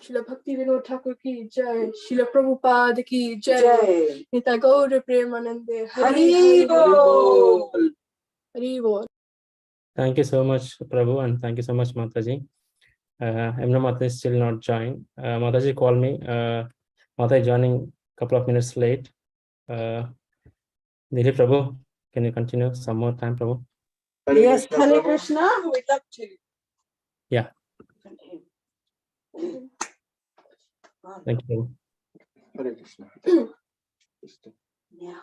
Srila Bhakti Vinod Thakur ki jai, Srila Prabhupada ki jai, Nita Gaura Premanande, Hari Bol. Hari Bol. Thank you so much, Prabhu, and thank you so much, Mataji. Emna Mata is still not joined. Mataji called me. Mata is joining a couple of minutes late. Dili Prabhu, can you continue some more time, Prabhu? Yes, Hare Krishna, we'd love to. Yeah. Thank you. Hare Krishna. Yeah.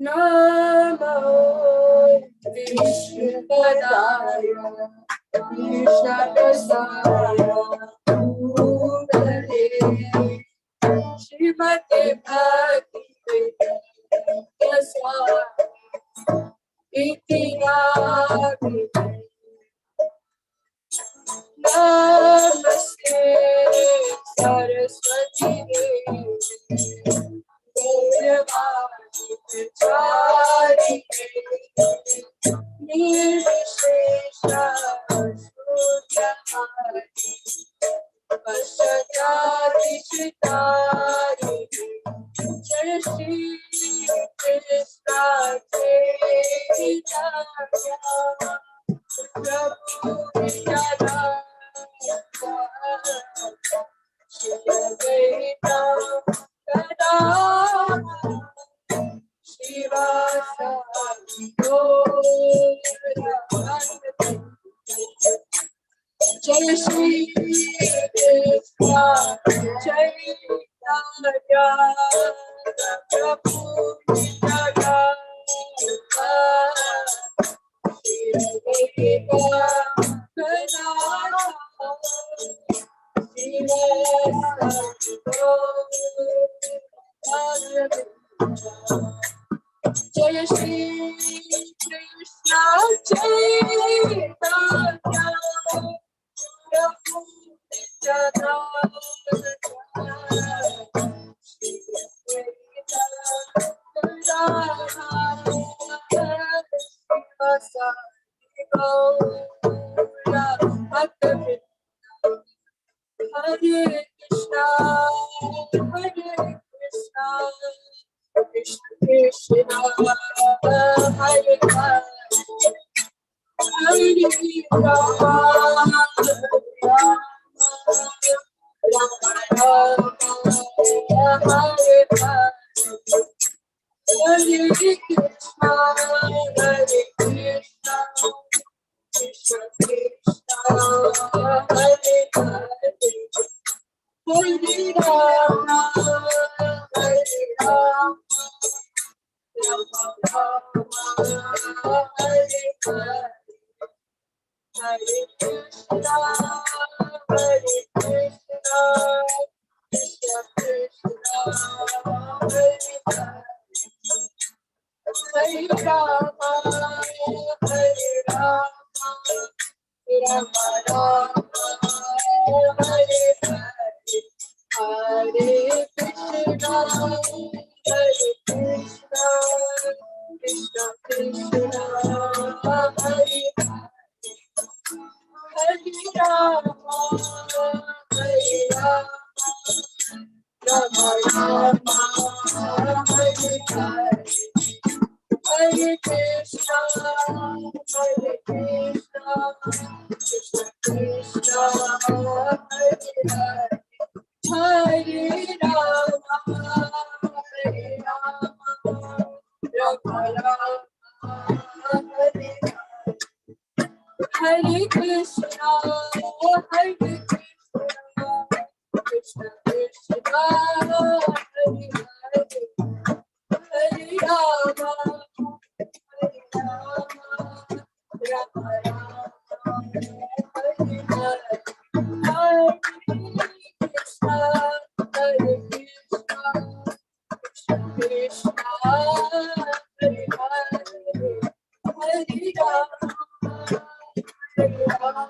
Namo Vishnupadaya Krishna Prasaya Bhutale Srimate Bhakti Vedanta Swami Iti Namaste Saraswati Devaki Chari Nirvishesha Suryamati Pashyati Chitari Jai Shri Krishna Chaitanya Prabhu Nityananda Shri Advaita Gadadhara Shivasati Gaurabhakti Jai Shri Krishna Chaitanya Prabhu Nityananda Shri Jai Shri Krishna Chaitanya Prabhu Nityananda Shri Hare Krishna, Krishna Krishna, Hare Hare, Hare Rama, Rama Rama, Hare Hare. Hare Krishna, Krishna Krishna, Hare Hare, Hare Rama, Hare Rama, Rama Rama, Hare Hare, Hare Krishna, Krishna Krishna, Hare Hare. Hare Rama, Hare Rama, Rama Rama, Hare Hare, Hare Krishna, Krishna Krishna, Hare Hare, Hare Rama, Hare Rama, Rama Rama, Hare Hare, Hare Hare Krishna, Hare Krishna, Krishna Krishna, Hare Hare, Hare Rama, Hare Rama, Rama Rama, Hare Hare, Hare Krishna, Hare Krishna, Krishna Krishna, Hare Hare, Hare Rama, Hare Rama,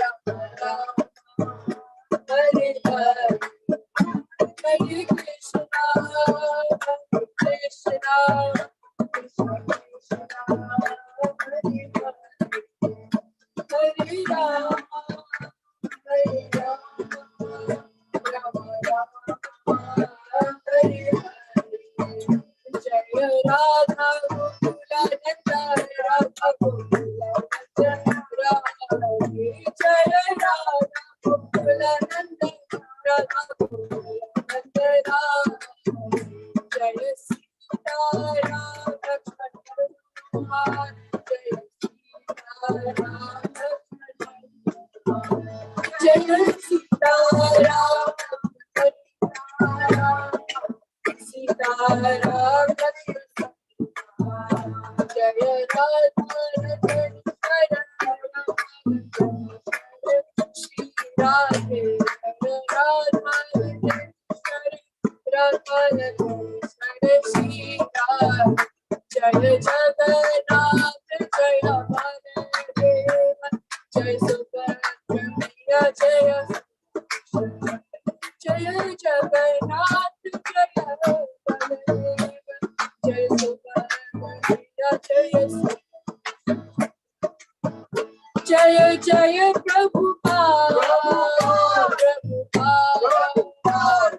Rama Rama, Hare Hare, Hare Krishna, Hare Krishna, Krishna Krishna, Hare Hare, Hare Rama, Hare Rama, Rama Rama, Hare Hare. Jaya Radha Gokula Nanda, Radha Gokula Nanda, Radhe. Jaya Radha Gokula Nanda, Radha Gokula Nanda, Radhe. Jaya Sita Radha Kumar, Jaya Sita Radha Kumar, Jaya Sita Radha Sitaram Jaya Radha Shri Radhe Radha Jaya Jagannath Jaya Baladeva Jaya Subhadra Jaya Jaya Jagannath Jaya Baladeva Jaya Subhadra Jaya Jaya Jaya Prabhupada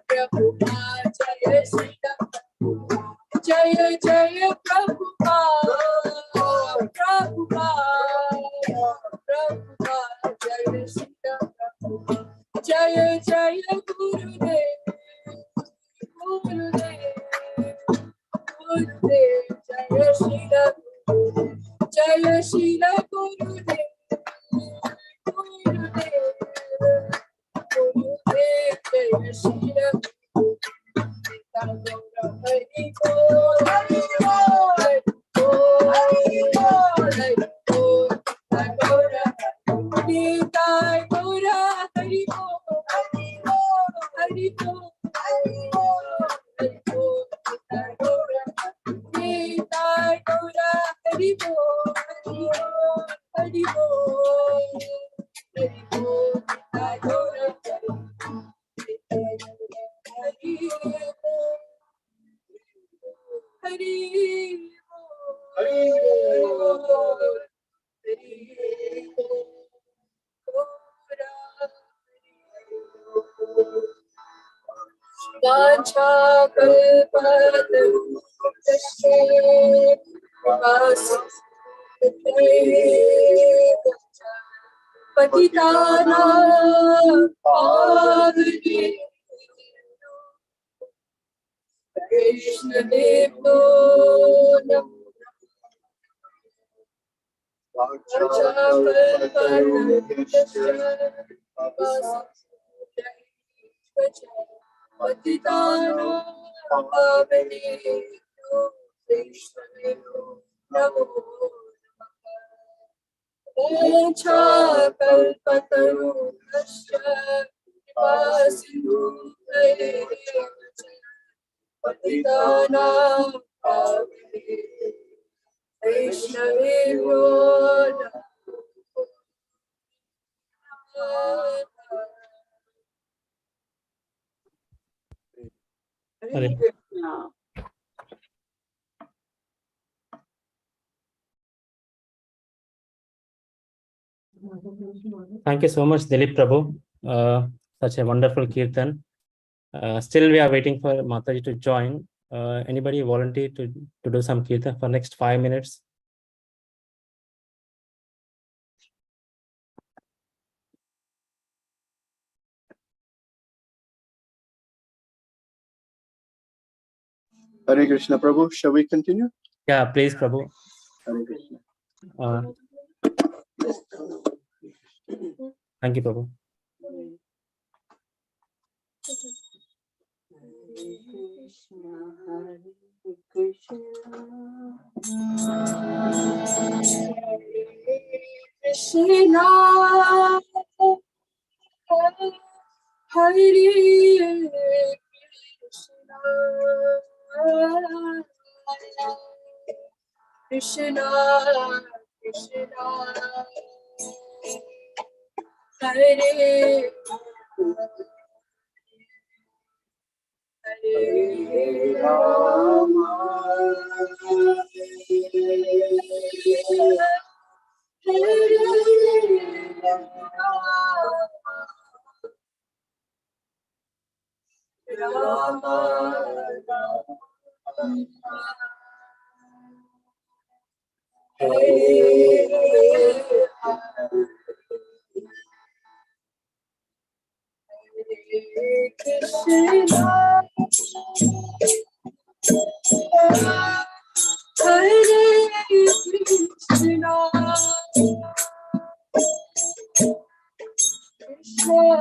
Prabhupada Jaya Shri Jaya Jaya Prabhupada Prabhupada Jaya Shri Jaya Jaya Gurudev Gurudev Gurudev Jaya Shri Jaya Shri Gurudev Gurudev Gurudev Jaya Shri Hari Bol Hari Bol Hari Bol Hari Bol Nitai Gaura Hari Bol Hari Bol Hari Bol Hari Bol Hari Bol Nitai Gaura Nitai Gaura Hari Bol Hari Bol Hari Bol Hari Bol Nitai Gaura Hari Bol Hari Vacha kalpatarushe patitana pavane Krishna Devo Namo Patitana Pavane Krishna Devo Namo Vacha kalpatarushe patitana pavane Krishna Devo Hare. Thank you so much, Dilip Prabhu. Such a wonderful kirtan. Still, we are waiting for Mataji to join. Anybody volunteer to do some kirtan for next 5 minutes? Hare Krishna, Prabhu. Shall we continue? Yeah, please, Prabhu. Hare Krishna. Thank you, Prabhu. Krishna, Hare Krishna, Krishna, Hare Hare Rama, Rama, Krishna, Hare Krishna,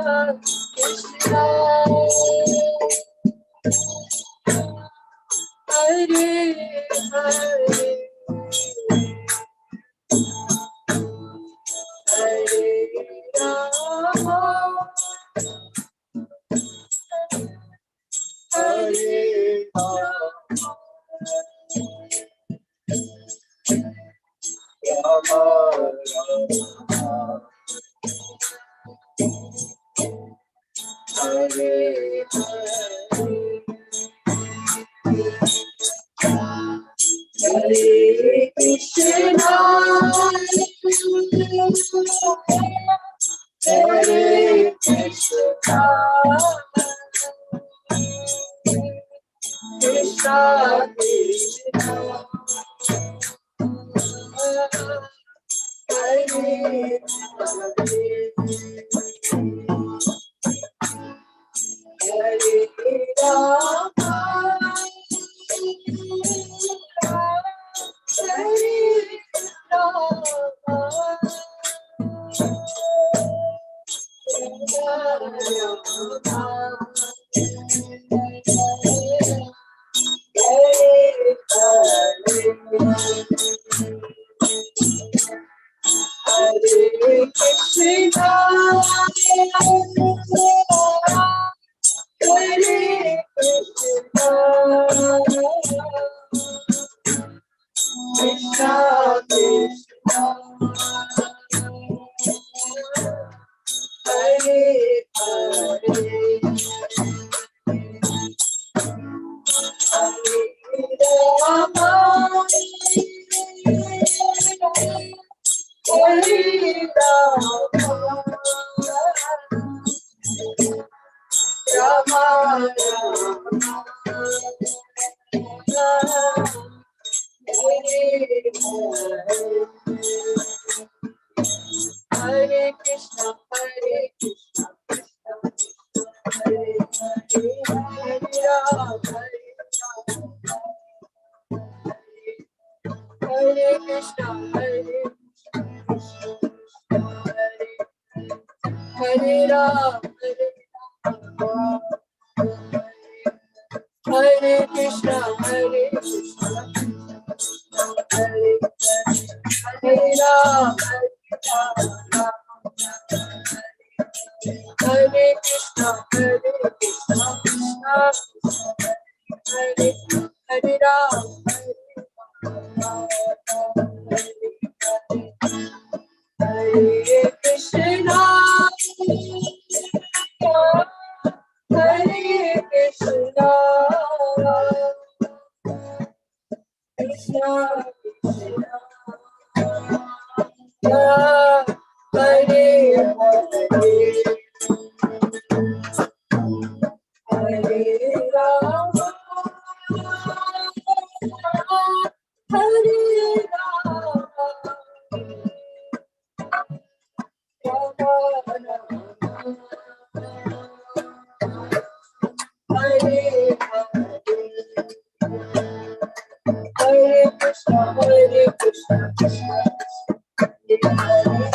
Krishna Krishna, Hare Hare, Hare Rama, Hare Rama, Hare Hare Krishna, Hare Krishna, Krishna Krishna, Hare Hare, Hare Rama, Hare Krishna, Hare Krishna, Hare Rama, Hare Krishna, Hare Krishna, Hare Hare Rama, Hare Krishna, Hare Krishna, Krishna Krishna, Hare Hare, Hare Rama, Hare Rama, Rama Rama, Hare Hare, Hare Krishna, Hare Krishna, Krishna Krishna, Hare Hare,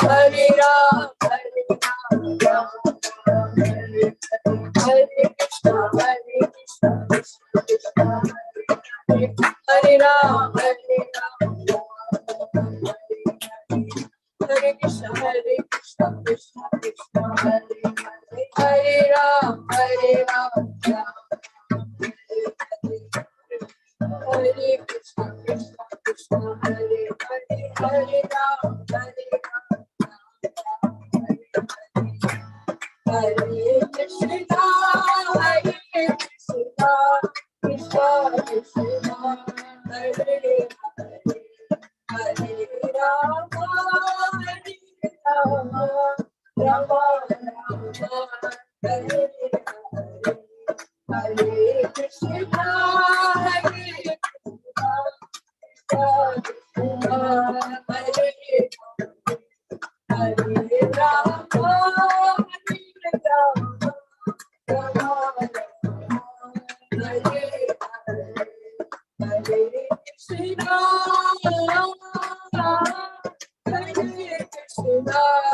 Hare Ram, Hare Krishna, Krishna Krishna, Hare Hare Ram, Ram Hare Krishna, Krishna Hare Hare Ram, Hare Krishna, Krishna Krishna, Hare Hare Rama, Rama Hare Hare Krishna, Krishna Hare Hare Rama, Rama Hare Hare Krishna,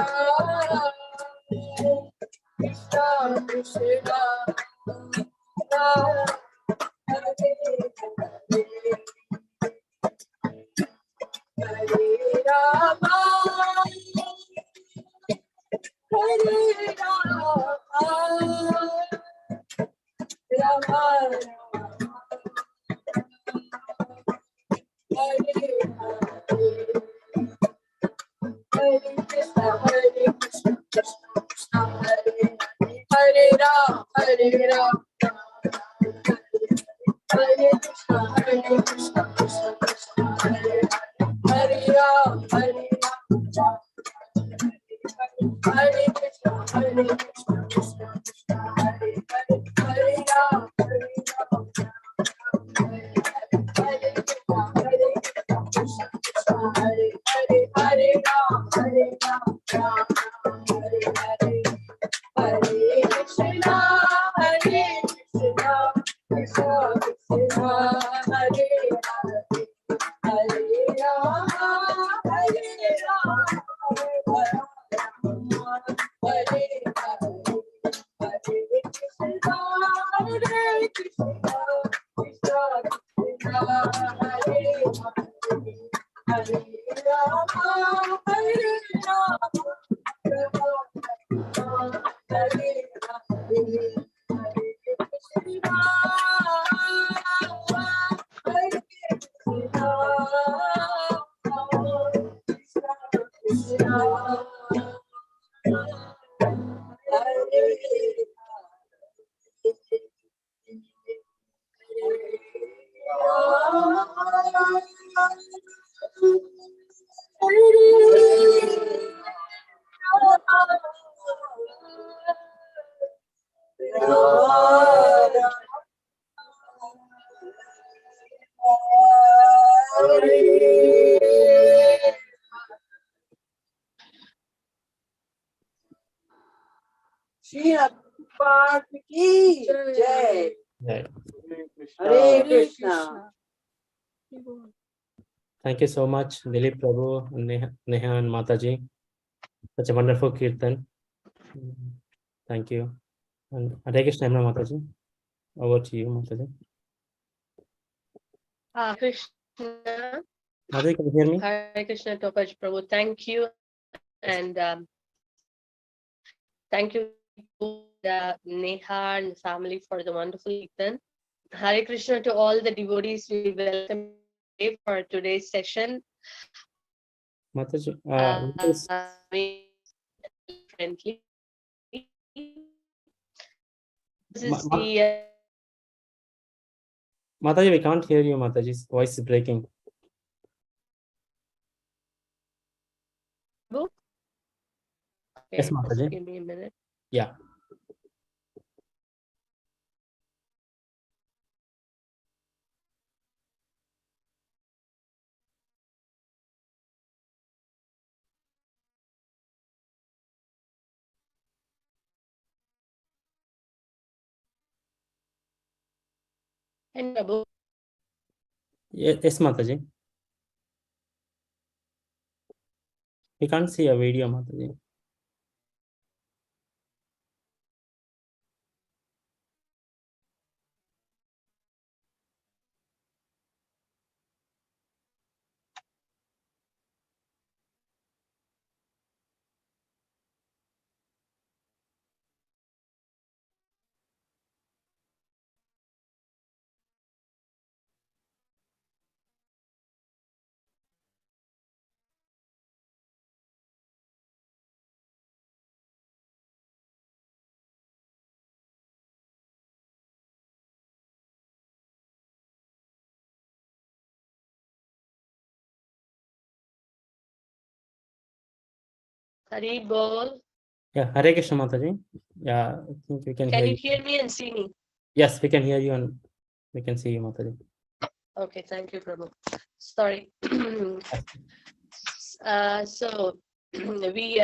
Hare Krishna, Krishna Krishna, Hare Hare Rama, Hare Rama, Rama Hare Hare Krishna, Krishna Krishna, Hare Ram, Hare Ram, Hare Krishna, Krishna Krishna, Hare Ram, Hare Ram, Hare Krishna, Krishna Krishna, Hare Ram, Hare Ram, Hare Krishna, Krishna Krishna, Hare Ram, Hare Ram, Ram Hare Hare, Hare Krishna, Krishna Krishna, Hare Hare, Hare Rama, Hare Rama, Hare Shri Prabhupada ki Jai. Yeah. Hare Krishna. Thank you so much, Dilip Prabhu, Neha and Mataji. Such a wonderful kirtan. Thank you. And Hare Krishna, Mataji. Over to you, Mataji. Krishna. Mataji, can you hear me? Hare Krishna, Topaj Prabhu. Thank you. And thank you to Neha and family for the wonderful kirtan. Hare Krishna to all the devotees. We welcome you for today's session. Mataji, Friendly. This is the Mataji, we can't hear you. Mataji's voice is breaking. book. Okay, Yes, Mataji. just give me a minute. Yeah. And Prabhu. Yes, Mataji. We can't see a video, Mataji. Hari Bol. Yeah, Hare Krishna Mataji. Yeah, I think we can hear Can you you. hear me and see me? Yes, we can hear you and we can see you, Mataji. Okay, thank you, Prabhu. Sorry. So we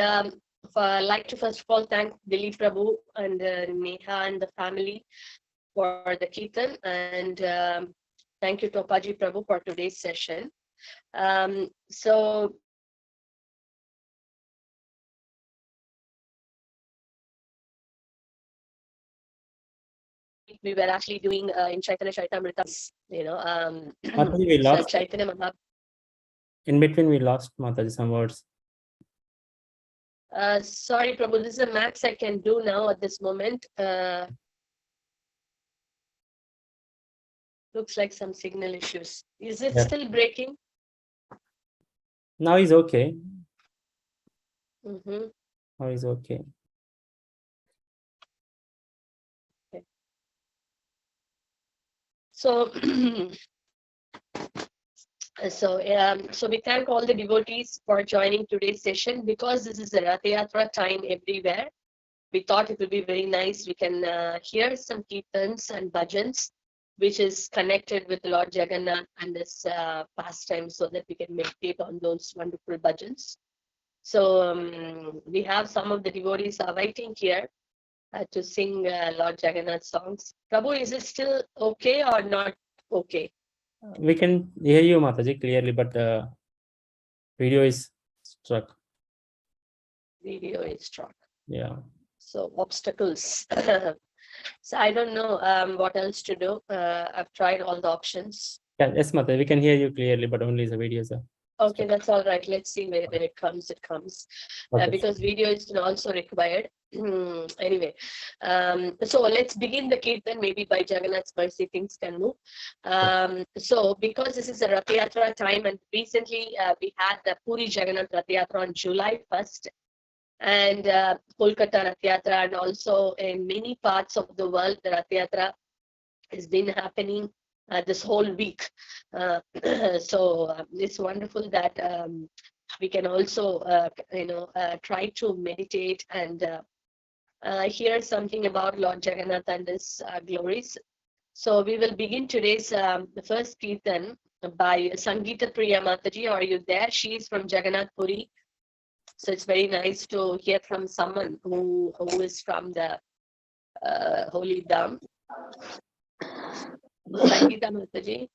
like to first of all thank Dilip Prabhu and Neha and the family for the Kirtan, and thank you to Apaji Prabhu for today's session. So we were actually doing in Chaitanya Charitamrita, Mataji, we lost. Chaitanya Mahaprabhu. In between, we lost Mataji some words. Sorry, Prabhu, this is the max I can do now at this moment. Looks like some signal issues. Is it still breaking? Now is okay. Mm-hmm. Now is okay. Okay. So, so we thank all the devotees for joining today's session. Because this is a Rath Yatra time everywhere, we thought it would be very nice. We can hear some kirtans and bhajans, which is connected with Lord Jagannath and this pastime, so that we can meditate on those wonderful bhajans. So we have some of the devotees are waiting here to sing Lord Jagannath songs. Prabhu, is it still okay or not okay? We can hear you, Mataji, clearly, but video is struck. Video is struck. Yeah. So obstacles. So I don't know what else to do. I've tried all the options. Yeah, yes, Mataji, we can hear you clearly, but only the video is Okay, that's all right. Let's see where it comes. It comes okay. Because video is also required. Anyway, so let's begin the kirtan. Maybe by Jagannath's mercy, things can move. So because this is a Rath Yatra time, and recently we had the Puri Jagannath Rath Yatra on July 1st, and Kolkata Rath Yatra, and also in many parts of the world, the Rath Yatra has been happening this whole week. So it's wonderful that we can also, try to meditate and hear something about Lord Jagannath and his glories. So we will begin today's the first kirtan by Sangeeta Priya Mataji. Are you there? She is from Jagannath Puri. So it's very nice to hear from someone who is from the Holy Dham. Sangeeta Mataji.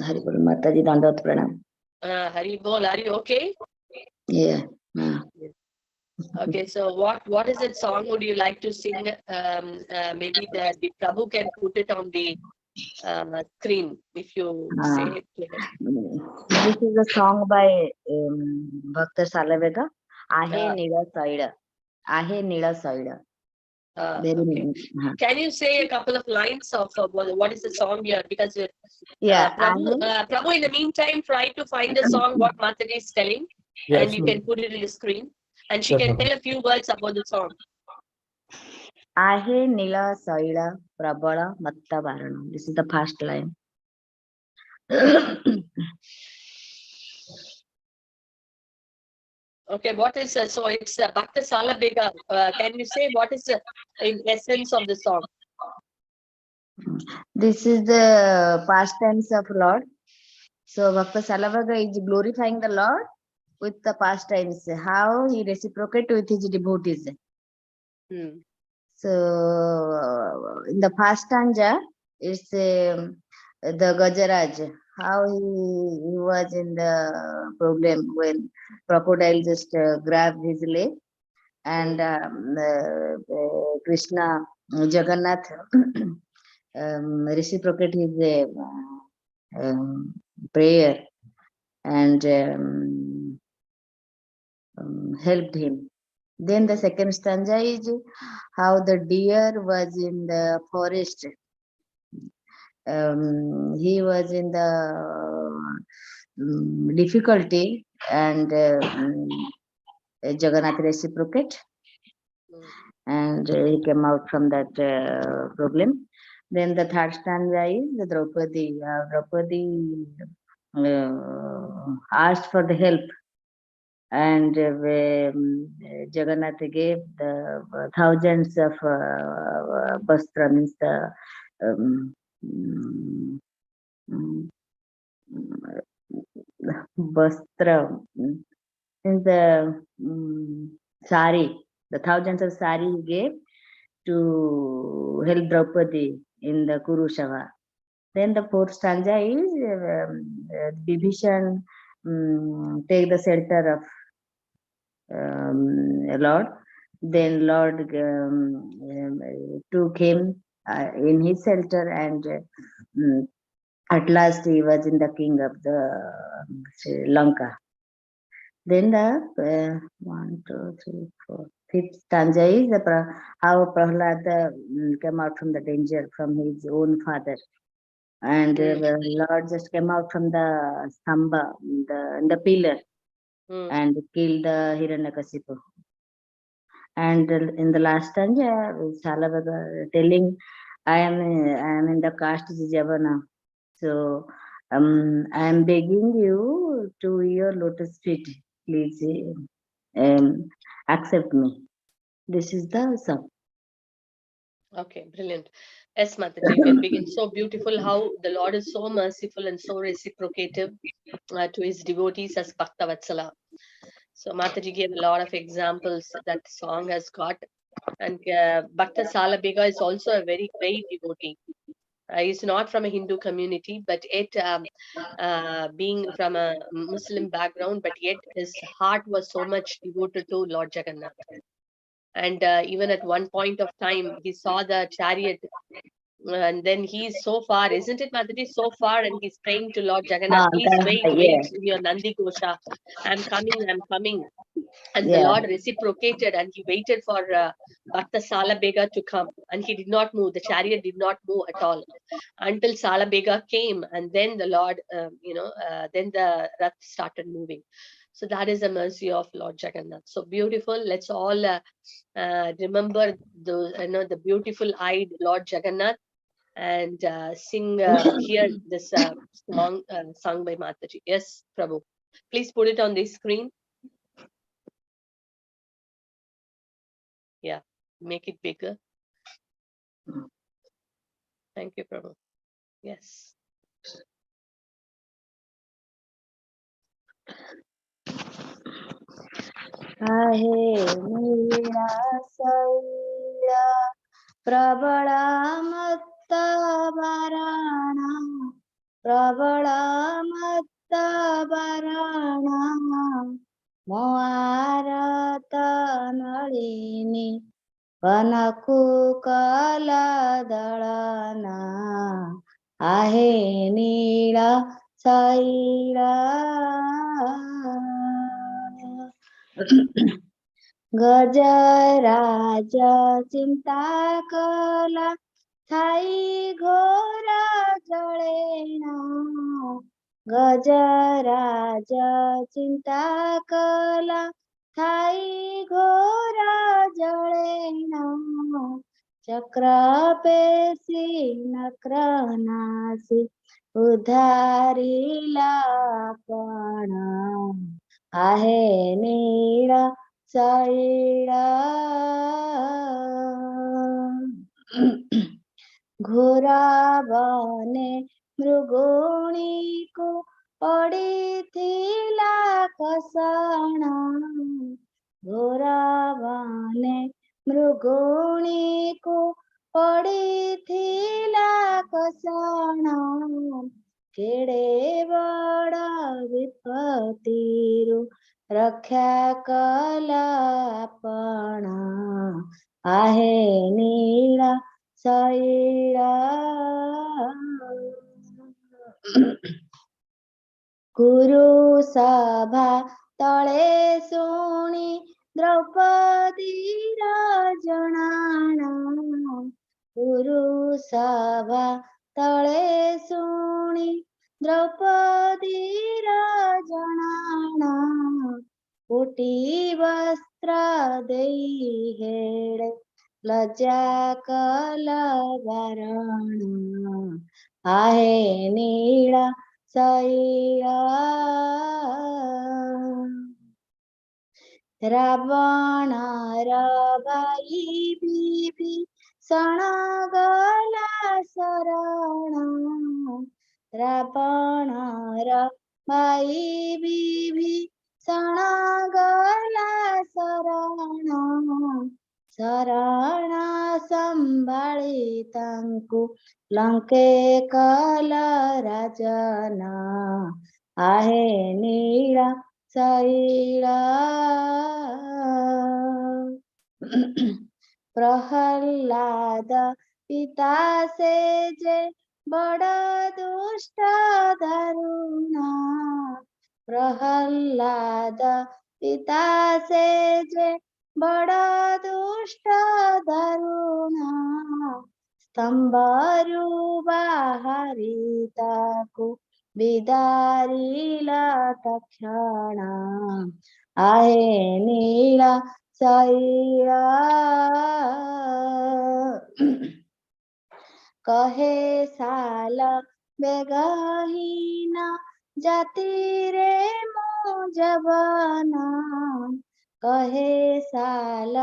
Hari Bol Mataji, Dandavat Pranam. Hari Bol, are you okay? Yeah. Okay, so what is that song would you like to sing? Maybe the Prabhu can put it on the screen if you say it clearly. This is a song by Bhakta Salavega. Ahe Nila Saida. Ahe Nila Saida. Okay. Can you say a couple of lines of what is the song here? Because Prabhu, in the meantime, try to find the song what Mataji is telling, and you can put it in the screen, and she can tell a few words about the song. Ahe Nila Saida Prabala Matta Varana. This is the first line. Okay, what is so it's Bhakta Salavega. Can you say what is the in essence of the song? This is the pastimes of Lord. So Bhakta Salavega is glorifying the Lord with the pastimes, how he reciprocates with his devotees. So in the first stanza, it's the Gajaraj, how he was in the problem when crocodile just grabbed his leg, and Krishna Jagannath reciprocate his prayer and helped him. Then the second stanza is how the deer was in the forest. He was in the difficulty, and Jagannath reciprocate, and he came out from that problem. Then the third stanza is the Draupadi. Draupadi asked for the help and Jagannath gave the thousands of vastra, means the vastra, in the sari, the thousands of sari he gave to help Draupadi in the Kurushava. Then the fourth stanza is Vibhishan take the shelter of Lord. Then Lord took him in his shelter, and at last he was in the king of the Sri Lanka. Then the 1, 2, 3, 4, fifth stanza is the how Prahlada came out from the danger from his own father, and the Lord just came out from the stamba, the pillar, and killed the Hiranyakasipu. And in the last stanza, Salavaga telling, I am in the caste Javana, so I am begging you to your lotus feet, please accept me. This is the song. Okay, brilliant. Yes, Mataji, you can begin. So beautiful how the Lord is so merciful and so reciprocative to his devotees as Bhakta Vatsala. So Mataji gave a lot of examples that the song has got. And Bhakta Salabhega is also a very great devotee. He's not from a Hindu community, but yet being from a Muslim background, but yet his heart was so much devoted to Lord Jagannath. And even at one point of time, he saw the chariot, and then he's so far, isn't it, Mataji? So far, and he's praying to Lord Jagannath, please wait, wait, your Nandi Gosha, I'm coming, I'm coming. And the Lord reciprocated, and he waited for Bhakta Salabhega to come, and he did not move. The chariot did not move at all until Salabhega came, and then the Lord, then the Rath started moving. So that is the mercy of Lord Jagannath. So beautiful. Let's all remember the beautiful eyed Lord Jagannath, and sing hear this song sung by Mataji. Yes, Prabhu. Please put it on the screen. Yeah, make it bigger. Thank you, Prabhu. Yes. Nalini पनकु कला दळना आहे नीळा साईला गजराज चिंता कला Thai घोरा जळेना गजराज चिंता कला Thai घोरा जळेना चक्र पेशी नक्रनासी उधारीला पण आहे नीळा साईला घोरा बने मृगोणी को पड़ीथिला कसणा घोरा बने मृगोणी को पड़ीथिला कसणा केड़े बड़ा विपत्तिरु रक्षा कला पणा आहे नीळा साईला गुरु सभा तळे सुणी द्रौपदी जणाना गुरु सभा तळे सुणी द्रौपदी जणाना कोटी वस्त्र देई हेड़े लज्जा कला वरण आहे नीळा साईला रावण भाई विभीषण गला शरण रावण भाई विभीषण गला शरण शरण संभाळी तांकु लंके कला राजना आहे नीला शैला प्रहलाद पिता से जे बड़ दुष्ट दारुणा प्रहलाद पिता से जे बड़ दुष्ट दारुणा स्तंभरु बाहरी ताकु विदारिला तक्षणा आहे नीला शैला कहे साल बेगहीन जाति रे मो जवाना कहे साल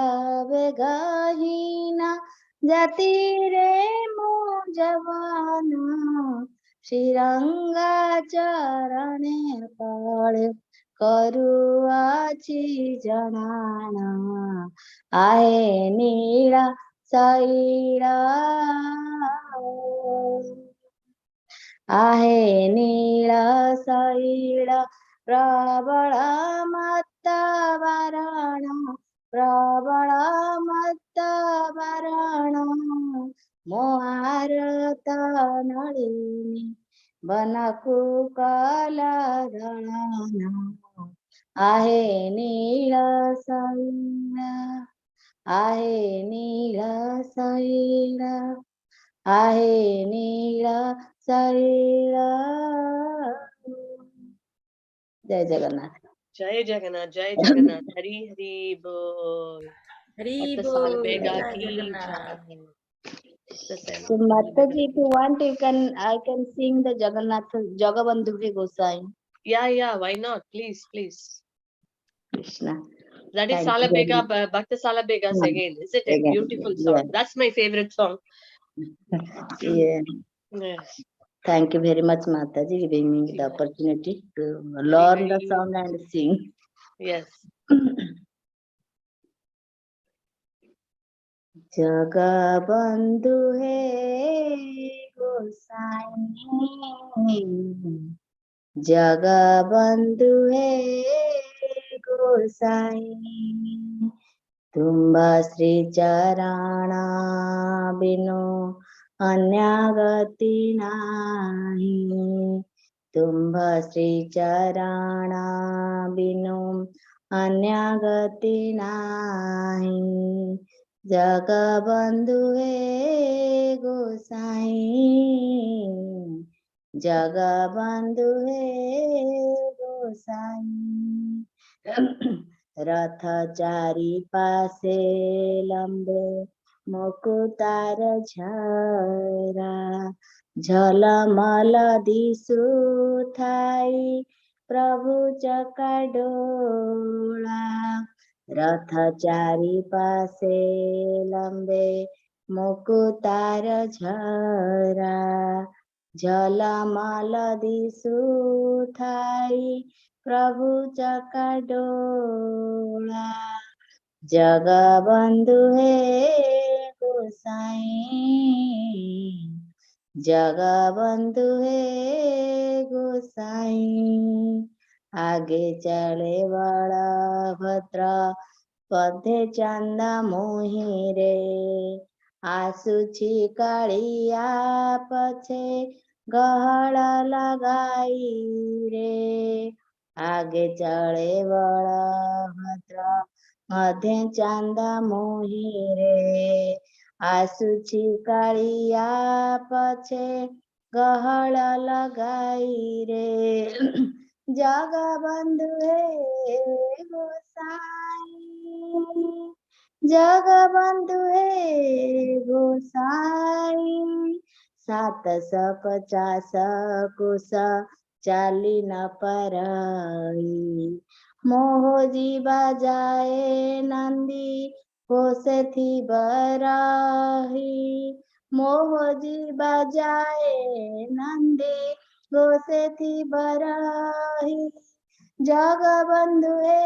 बेगहीन जाति रे मो जवाना श्रीरंगा चरणे पड़े करुआछि जनाना आहे नीला शैला आहे नीला शैला प्रबल मत्त वरण प्रबल मत्त वरण मोहारत नलिनी बनकु कला दळना आहे नीला शैला आहे नीला शैला आहे नीला शैला जय Jagannath Jai Jagannath, Jai Jagannath, Hari Hari Bol. Hari Bhatta Bol, Sal Bega Jai ki Jagannath. jai. Bhatta Sal So Mataji, if you want, I can sing the Jagannath Jagabandhu Ke Gosai. Yeah, why not? Please. Krishna. That is Thank you very Salabega, much. Bhakta Salabegas again. Is it a Again, beautiful yeah. song? That's my favorite song. Yeah. Yes. Thank you very much, Mataji, giving me the opportunity to learn the song and sing. Yes. Jagbandhu है गोसाई जगबंधु है गोसाई तुम्ब श्री चरणा बिनु अन्य गति नाही तुम्ब श्री चरणा बिनु अन्य गति नाही जगबंधु है गोसाई जगबंधु है गोसाई रथ चारि पासे लंबे मुकुतार झरा झलमल दिसु थाई प्रभु चकडोला रथ चारि पासे लंबे मुकुतार झरा झलमल दिसु थाई प्रभु चकडोला जगबंधु है गोसाई जगबंधु है गोसाई आगे चले बलभद्र पथे चंदा मोही रे आसुछि कालिया पछे गहळ लगाई रे आगे चले बलभद्र मध्य चंदा मोही रे आसुछि कालिया पछे गहळ लगाई रे जगबंधु है गोसाई जगबंधु है गोसाई 750 कोस चाली न पराई मोहजी बजाए नंदी घोषे थी बराही मोहजी बजाए नंदी घोषे थी बराही जगबंधु हे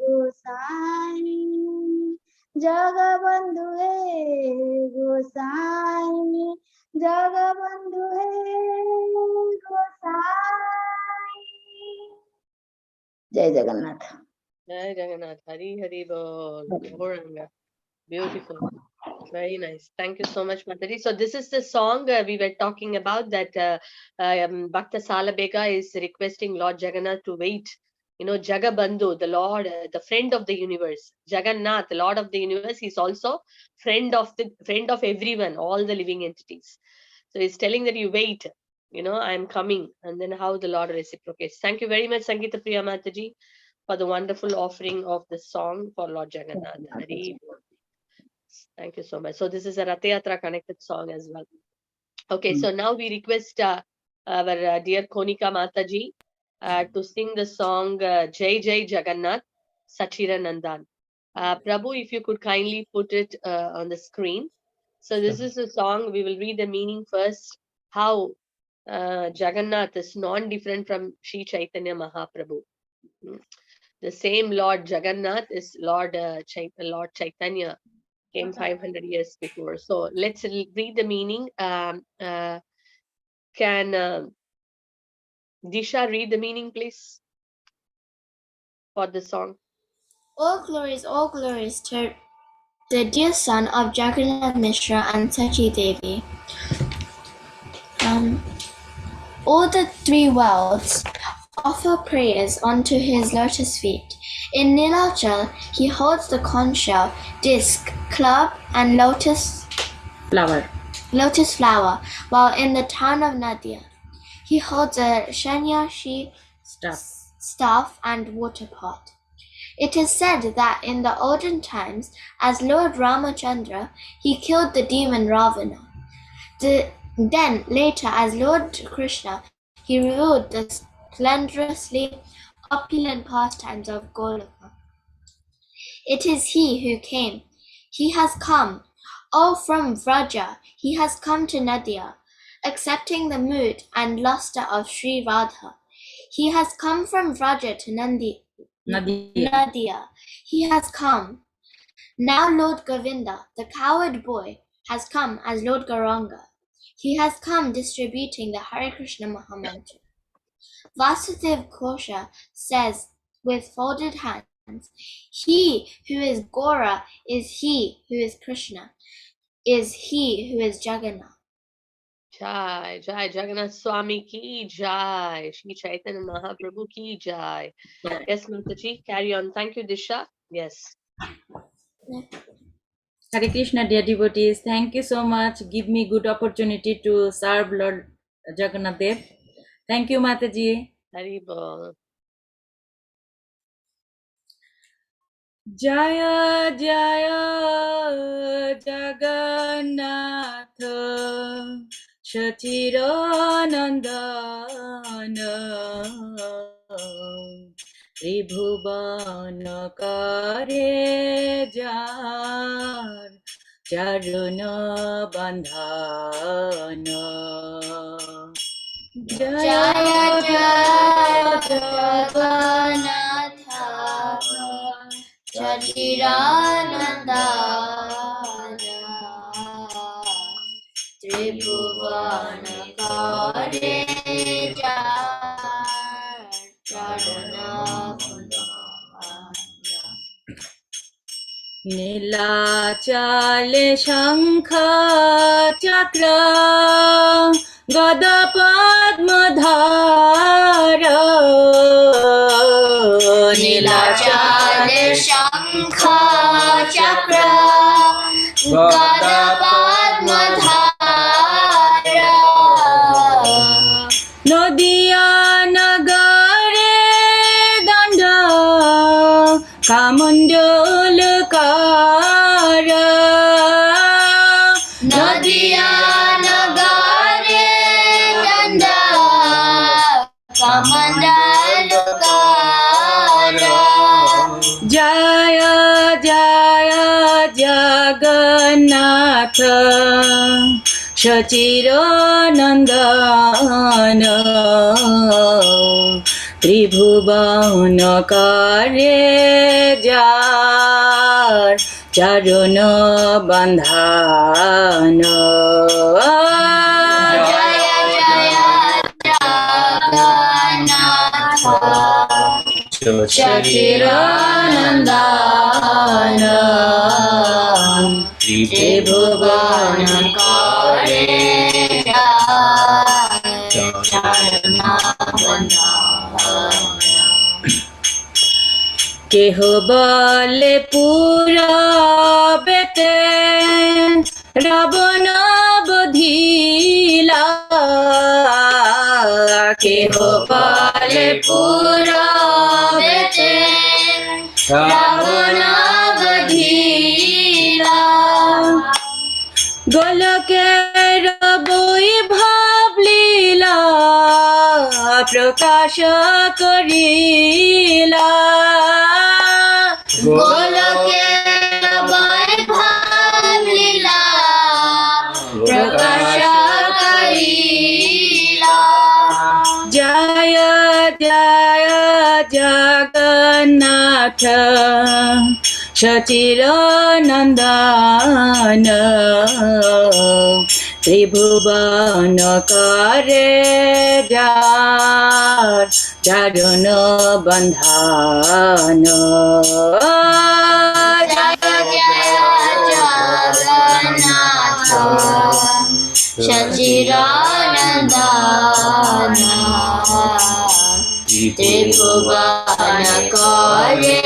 गोसाई जगबंधु हे गोसाई जगबंधु हे गोसाई जय Jagannath Jai Jagannath. Hari Hari Bol. Gauranga. Beautiful. Very nice. Thank you so much, Mataji. So this is the song we were talking about, that Bhakta Salabeka is requesting Lord Jagannath to wait. You know, Jagabandhu, the Lord, the friend of the universe. Jagannath, the Lord of the universe, he's also friend of everyone, all the living entities. So he's telling that you wait. You know, I'm coming. And then how the Lord reciprocates. Thank you very much, Sangeeta Priya Mataji, for the wonderful offering of the song for Lord Jagannath. Hari Bol. Thank you so much. So this is a Rath Yatra connected song as well. Okay, so now we request our dear Konika Mataji to sing the song Jai Jai Jagannath Sachiranandan. Prabhu, if you could kindly put it on the screen. So this is the song. We will read the meaning first. How Jagannath is non-different from Sri Chaitanya Mahaprabhu. The same Lord Jagannath is Lord Chaitanya. Came 500 years before. So let's read the meaning. Can Disha read the meaning, please, for the song? All glories to the dear son of Jagannath Mishra and Sachi Devi. All the three worlds offer prayers unto his lotus feet. In Nilachal, he holds the conch shell, disc, club, and lotus flower, while in the town of Nadia, he holds a sannyasi staff and water pot. It is said that in the olden times, as Lord Ramachandra, he killed the demon Ravana. Then later, as Lord Krishna, he ruled the splendorously opulent pastimes of Goloka. It is he who came. He has come. Oh, from Vraja, he has come to Nadia, accepting the mood and luster of Sri Radha. He has come from Vraja to Nadia. He has come. Now Lord Govinda, the coward boy, has come as Lord Gauranga. He has come distributing the Hare Krishna Mahamantra. Vasudev Kosha says with folded hands, he who is Gora is he who is Krishna, is he who is Jagannath. Jai Jai Jagannath Swami ki Jai, Shri Chaitanya Mahaprabhu ki Jai. Yes, Mataji, carry on. Thank you, Disha. Yes. Hare Krishna, dear devotees. Thank you so much. Give me good opportunity to serve Lord Jagannath Dev. Thank you, Mataji. Hari Bol. Jaya Jaya Jagannath Sachiranandana Tribhuvana Kare Jar Charuna Bandhana Jaya Jaya Jagannath Sachiranandana Tribhuvana Kare Charana নীলাচলে শঙ্খ চক্র গদা পদ্মধার নীলাচলে শঙ্খ চক্র গদা পদ্মধার নদিয়া নগরে দণ্ড কামণ্ডল কার নদিয়া নগরে দণ্ড কমণ্ডলকার Jaya Jaya Jagannatha Shachiranandana Tribhuvana Kare Jar Charana Bandhana Jaya Jaya Jagannatha Shachiranandana Tribhuvana Kare কেহ বলে পুরাবেতে রাবণ বধিলা কেহ বলে পুরাবেতে রাবণ বধিলা গোলকের বৈভব লীলা প্রকাশ করিলা গোলকের বৈভব লীলা প্রকাশ করিলা জয় জয় জগন্নাথ সচিরনন্দন ত্রিভুবন করে যার চারণ বন্ধন জয় জয় জগন্নাথ সচিরানন্দন ত্রিভুবন করে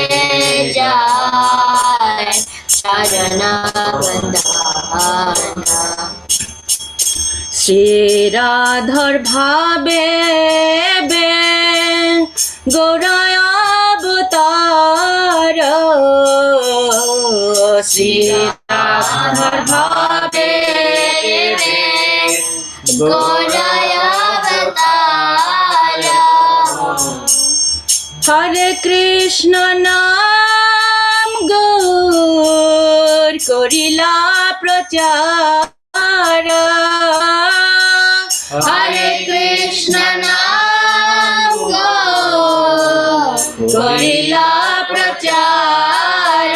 যায় চরণ বন্দন শ্রীরাধর ভাবে বে গৌরায় অবতার শ্রীরাধর ভাবে বে গৌরায় অবতার হরে কৃষ্ণ নাম গৌর করিলা প্রচার হরে কৃষ্ণ নাম গৌর করিলা প্রচার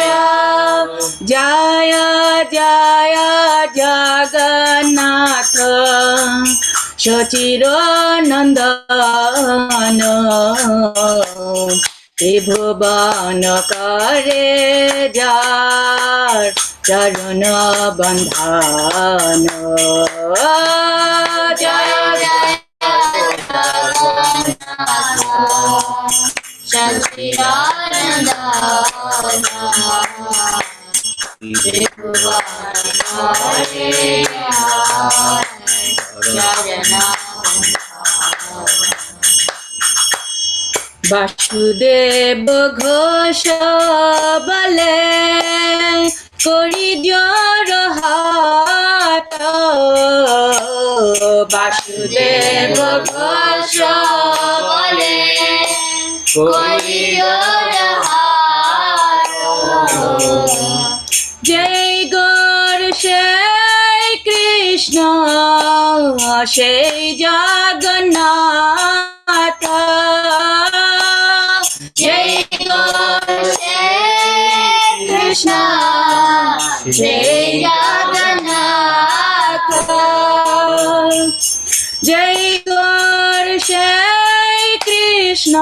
জয় জয় জগন্নাথ সচিরনন্দন ত্রিভুবন করে যার চরণ বন্ধন জয় জয় জগন্নাথ সচিদানন্দন ত্রিভুবন করে চরণ বাসুদেব ঘোষ বলে করি জোর হাত বাসুদেব ঘোষ বলে করি জোর হাত জয় গৌর সেই কৃষ্ণ সেই জগন্নাথ জয় গৌর কৃষ্ণ জয় জগন্নাথ জয় গৌর সেই কৃষ্ণ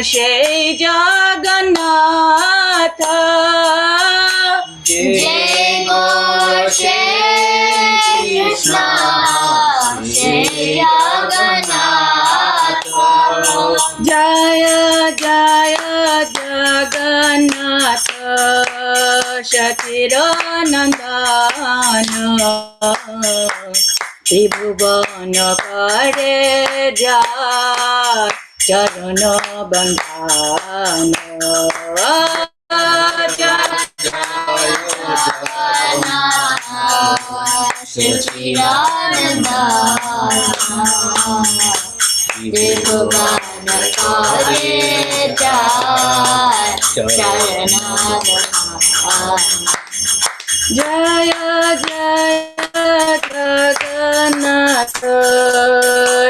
সেই জগন্নাথ জয় গৌর কৃষ্ণ জয় জগন্নাথ জয় জয় জগন্নাথ সচিরনন্দন ত্রিভুবন করে যায় চরণ বন্ধন ত্রিভুবন করে যায় Jagannath Jaya Jaya Jagannath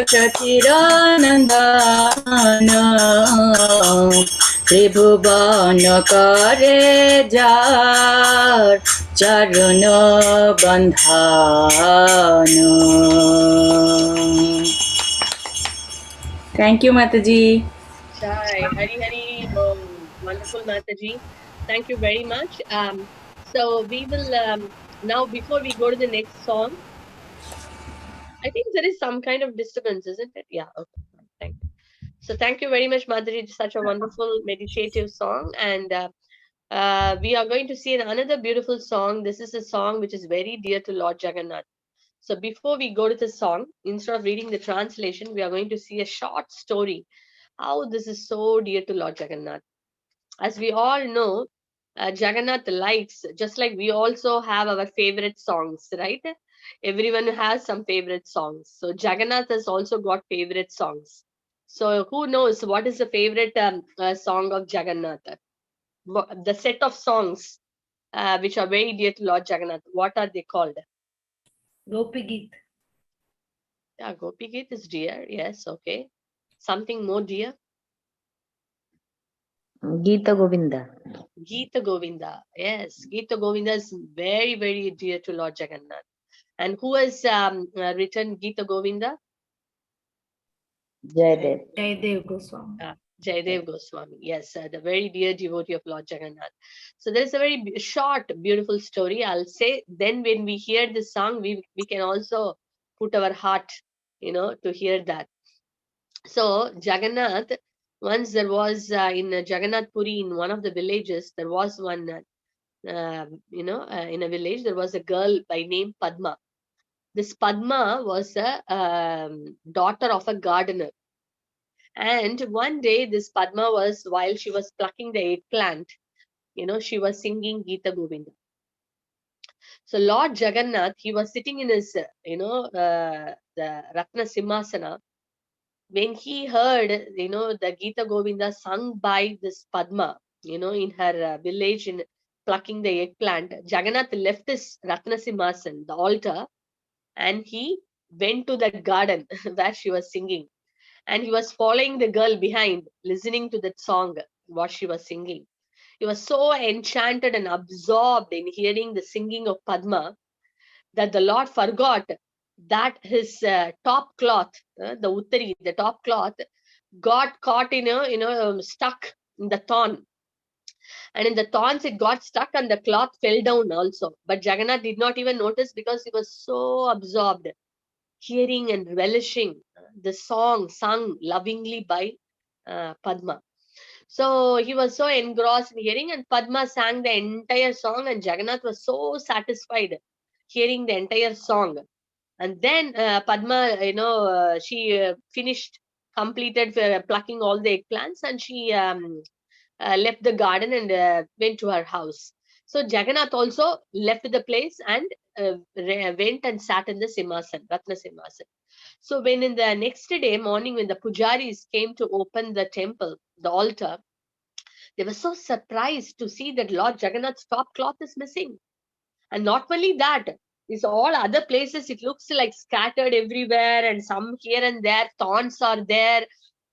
Sachidanandana Tribhuvan Kare Jar Charana Bandhana. Thank you, Mataji. Jai Hari Hari Bol. Wonderful, Mataji. Thank you very much. So we will now, before we go to the next song, I think there is some kind of disturbance, isn't it? Yeah. Okay. Thank you. So thank you very much, Mataji. It's such a wonderful meditative song, and we are going to see another beautiful song. This is a song which is very dear to Lord Jagannath. So before we go to the song, instead of reading the translation, we are going to see a short story. How this is so dear to Lord Jagannath. As we all know, Jagannath likes, just like we also have our favorite songs, right? Everyone has some favorite songs. So Jagannath has also got favorite songs. So who knows what is the favorite song of Jagannath? The set of songs which are very dear to Lord Jagannath. What are they called? Gopi Geet. Yeah, Gopi Geet is dear. Yes, okay. Something more dear? Gita Govinda. Gita Govinda. Yes, Gita Govinda is very, very dear to Lord Jagannath. And who has written Gita Govinda? Jayadev. Jaydev Goswami. Jayadev Goswami. Yes, the very dear devotee of Lord Jagannath. So there is a very short, beautiful story. I'll say then when we hear this song, we can also put our heart, to hear that. So Jagannath, once there was in Jagannath Puri, in one of the villages, there was one, in a village, there was a girl by name Padma. This Padma was a daughter of a gardener. And one day this Padma was, while she was plucking the eggplant, she was singing Gita Govinda. So Lord Jagannath, he was sitting in his, the Ratna Simhasana. When he heard, the Gita Govinda sung by this Padma, in her village in plucking the eggplant, Jagannath left his Ratna Simhasan, the altar, and he went to that garden where she was singing. And he was following the girl behind, listening to that song, what she was singing. He was so enchanted and absorbed in hearing the singing of Padma that the Lord forgot that his top cloth, the uttari, the top cloth, got caught stuck in the thorn. And in the thorns, it got stuck and the cloth fell down also. But Jagannath did not even notice because he was so absorbed, hearing and relishing the song sung lovingly by Padma. So he was so engrossed in hearing, and Padma sang the entire song, and Jagannath was so satisfied hearing the entire song. And then Padma, she completed plucking all the eggplants, and she left the garden and went to her house. So Jagannath also left the place and went and sat in the Simhasan, Ratna Simhasan. So when in the next day morning, when the pujaris came to open the temple, the altar, they were so surprised to see that Lord Jagannath's top cloth is missing. And not only that, is all other places, it looks like scattered everywhere, and some here and there, thorns are there,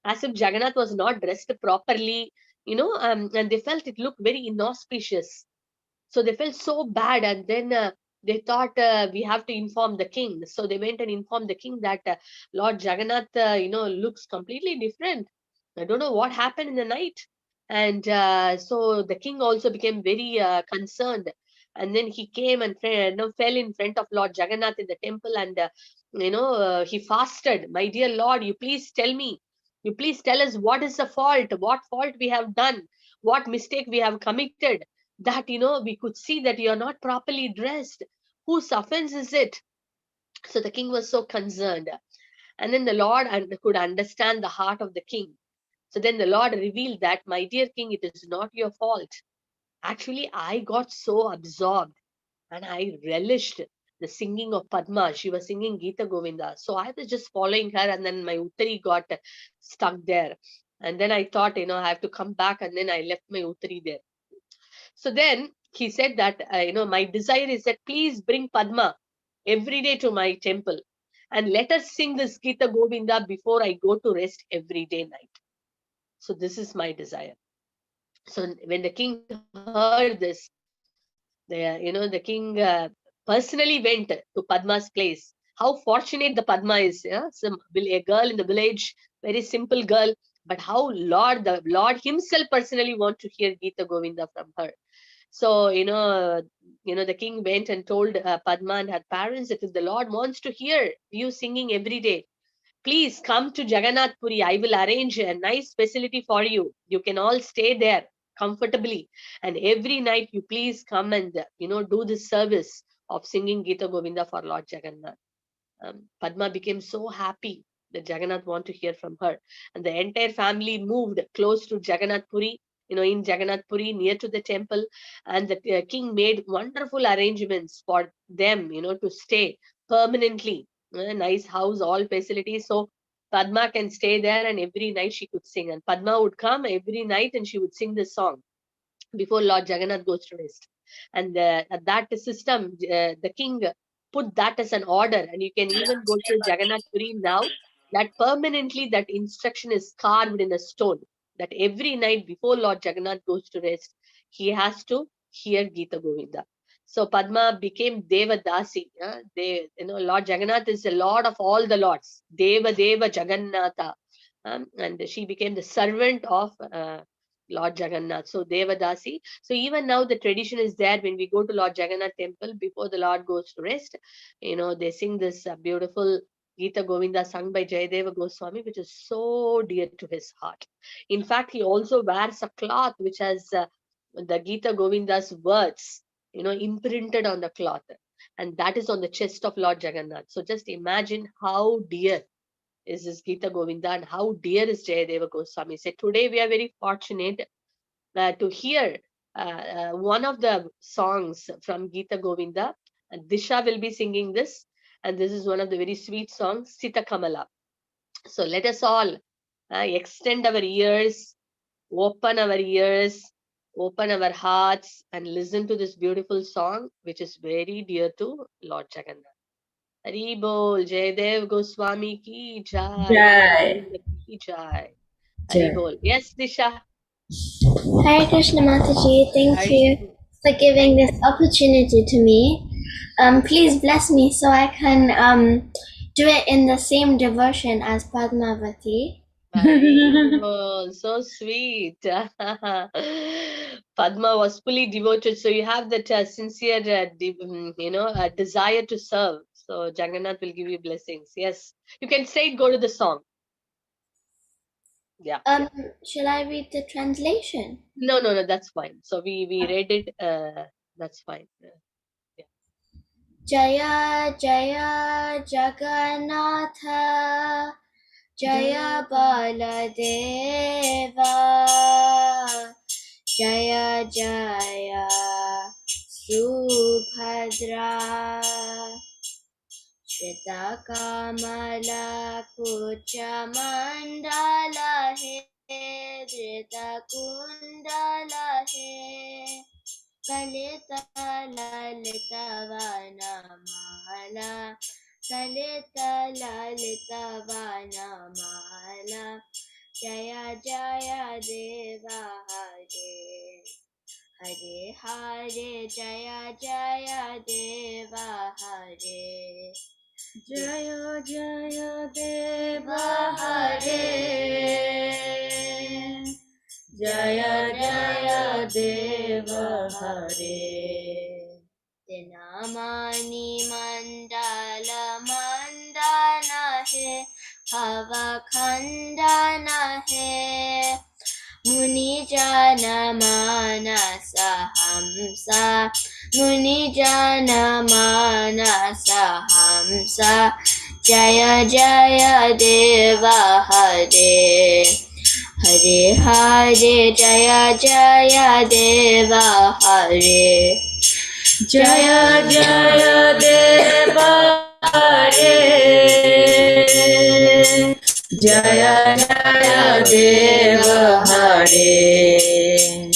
as if Jagannath was not dressed properly, and they felt it looked very inauspicious. So they felt so bad, and then they thought we have to inform the king. So they went and informed the king that Lord Jagannath, looks completely different. I don't know what happened in the night. And so the king also became very concerned. And then he came and fell in front of Lord Jagannath in the temple, and he fasted. My dear Lord, you please tell me. You please tell us what is the fault, what fault we have done, what mistake we have committed, that we could see that you are not properly dressed. Whose offense is it? So the king was so concerned. And then the Lord could understand the heart of the king. So then the Lord revealed that, my dear king, it is not your fault. Actually, I got so absorbed and I relished the singing of Padma. She was singing Gita Govinda. So I was just following her, and then my uttari got stuck there. And then I thought, I have to come back, and then I left my Uttari there. So then he said that, my desire is that please bring Padma every day to my temple and let us sing this Gita Govinda before I go to rest every day night. So this is my desire. So when the king heard this, the king personally went to Padma's place. How fortunate the Padma is! Yeah? A girl in the village, very simple girl, but how the Lord himself personally want to hear Gita Govinda from her. So, the king went and told Padma and her parents that if the Lord wants to hear you singing every day, please come to Jagannath Puri. I will arrange a nice facility for you. You can all stay there comfortably. And every night you please come and, do this service of singing Gita Govinda for Lord Jagannath. Padma became so happy that Jagannath want to hear from her. And the entire family moved close to Jagannath Puri, in Jagannath Puri, near to the temple. And the king made wonderful arrangements for them, to stay permanently. A nice house, all facilities. So Padma can stay there, and every night she could sing. And Padma would come every night and she would sing this song before Lord Jagannath goes to rest. And that system, the king put that as an order, and you can even go to Jagannath Puri now, that permanently that instruction is carved in a stone, that every night before Lord Jagannath goes to rest, he has to hear Gita Govinda. So Padma became Devadasi. Lord Jagannath is the Lord of all the lords. Deva Jagannatha. And she became the servant of Lord Jagannath. So Devadasi. So even now the tradition is there, when we go to Lord Jagannath temple before the Lord goes to rest, they sing this beautiful Gita Govinda sung by Jayadeva Goswami, which is so dear to his heart. In fact, he also wears a cloth which has the Gita Govinda's words, imprinted on the cloth. And that is on the chest of Lord Jagannath. So just imagine how dear is this Gita Govinda and how dear is Jayadeva Goswami. So today we are very fortunate to hear one of the songs from Gita Govinda. And Disha will be singing this. And this is one of the very sweet songs, Sita Kamala. So let us all extend our ears, open our hearts, and listen to this beautiful song, which is very dear to Lord Jagannath. Hari Bol, Jayadev Goswami ki jai, Jai. ki jai. Hari Bol. Yes, Disha. Hare Krishna Mataji, thank you for giving this opportunity to me. Please bless me so I can do it in the same devotion as Padmavati. Hari Bol, so sweet. Padma was fully devoted, so you have that sincere, desire to serve. So Jagannath will give you blessings. Yes, you can straight go to the song. Yeah. Shall I read the translation? No, that's fine. So we read it. That's fine. Jaya Jaya Jagannatha, Jaya Baladeva, Jaya Jaya Subhadra, Shveta Kamala Kucha Mandala He, Drita Kundala He, Kalita Lalita Vanamala, Kalita Lalita Vanamala, Jaya Jaya Deva Hare, Hare Hare, Jaya Jaya Deva Hare, Jaya Jaya Deva Hare, Jaya Jaya Deva Hare. Dinamani Mandala Mandana He, Hava Khandana He, Muni Jana Manasa Hamsa, Muni Jana Manasa Hamsa, Jaya Jaya Deva Hare, Hare Hare, Jaya Jaya Deva Hare, Jaya Jaya Deva Hare, Jaya Jaya Deva Hare.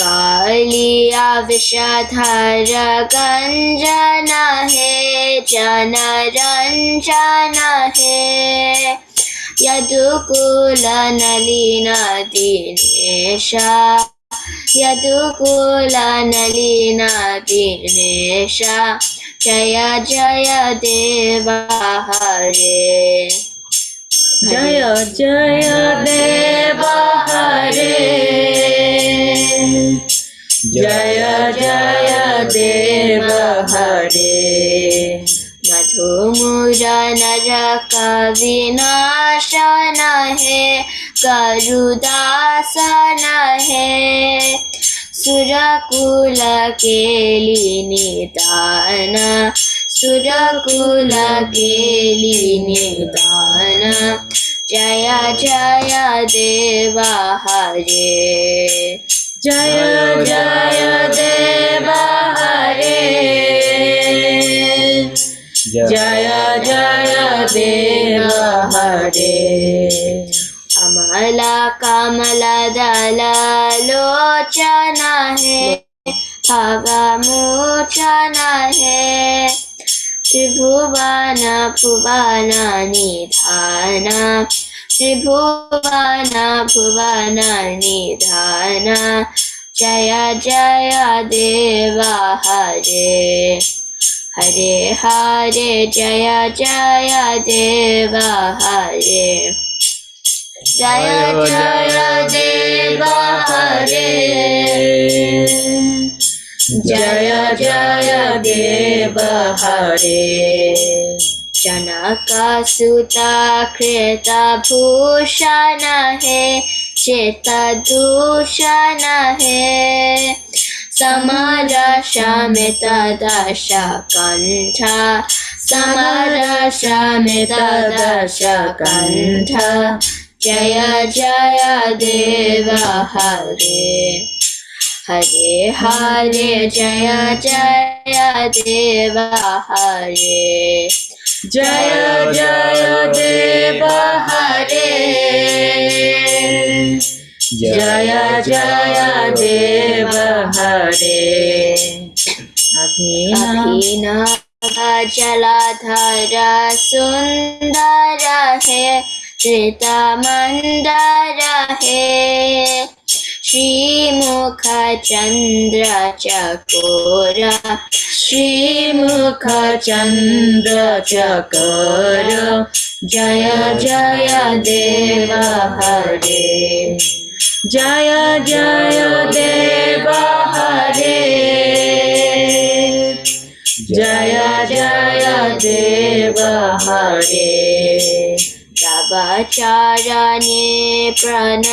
Kaliya विषधर गंजन है जन रंजन है यदुकुल नलिन दिनेश यदुकुल नलिन दिनेश जय जय देव हरे Jaya Jaya Deva Hare. Jaya Jaya Deva Hare. मधुमुरा नर कविनाशन है गरुदासन है सुरकुल केली निदान सुरकुल केली निदान जय जय देव हरे Jaya Jaya Deva Hare. Jaya Jaya Deva Hare. अमला कमल दल लोचन है भगमोचन है त्रिभुवन भुवन निधान त्रिभुवन भुवन निधान जय जय देव हरे हरे हरे जय जय देव हरे जय जय देव हरे जय जय देव हरे. जनक सुत कृत भूषण है चित दूषण है समर शमित दश कंठ समर शमित दश कंठ जय जय देव हरे हरे हरे जय जय देव हरे जय जय देव हरे. जय जय देव हरे. अभिनव जलाधर सुंदर है धृत मंदर है श्रीमुख चंद्र चकोर श्रीमुख चंद्र चकोर जय जय देव हरे जय जय देव हरे. जय जय देव हरे. तव चरणे प्रणतवयमे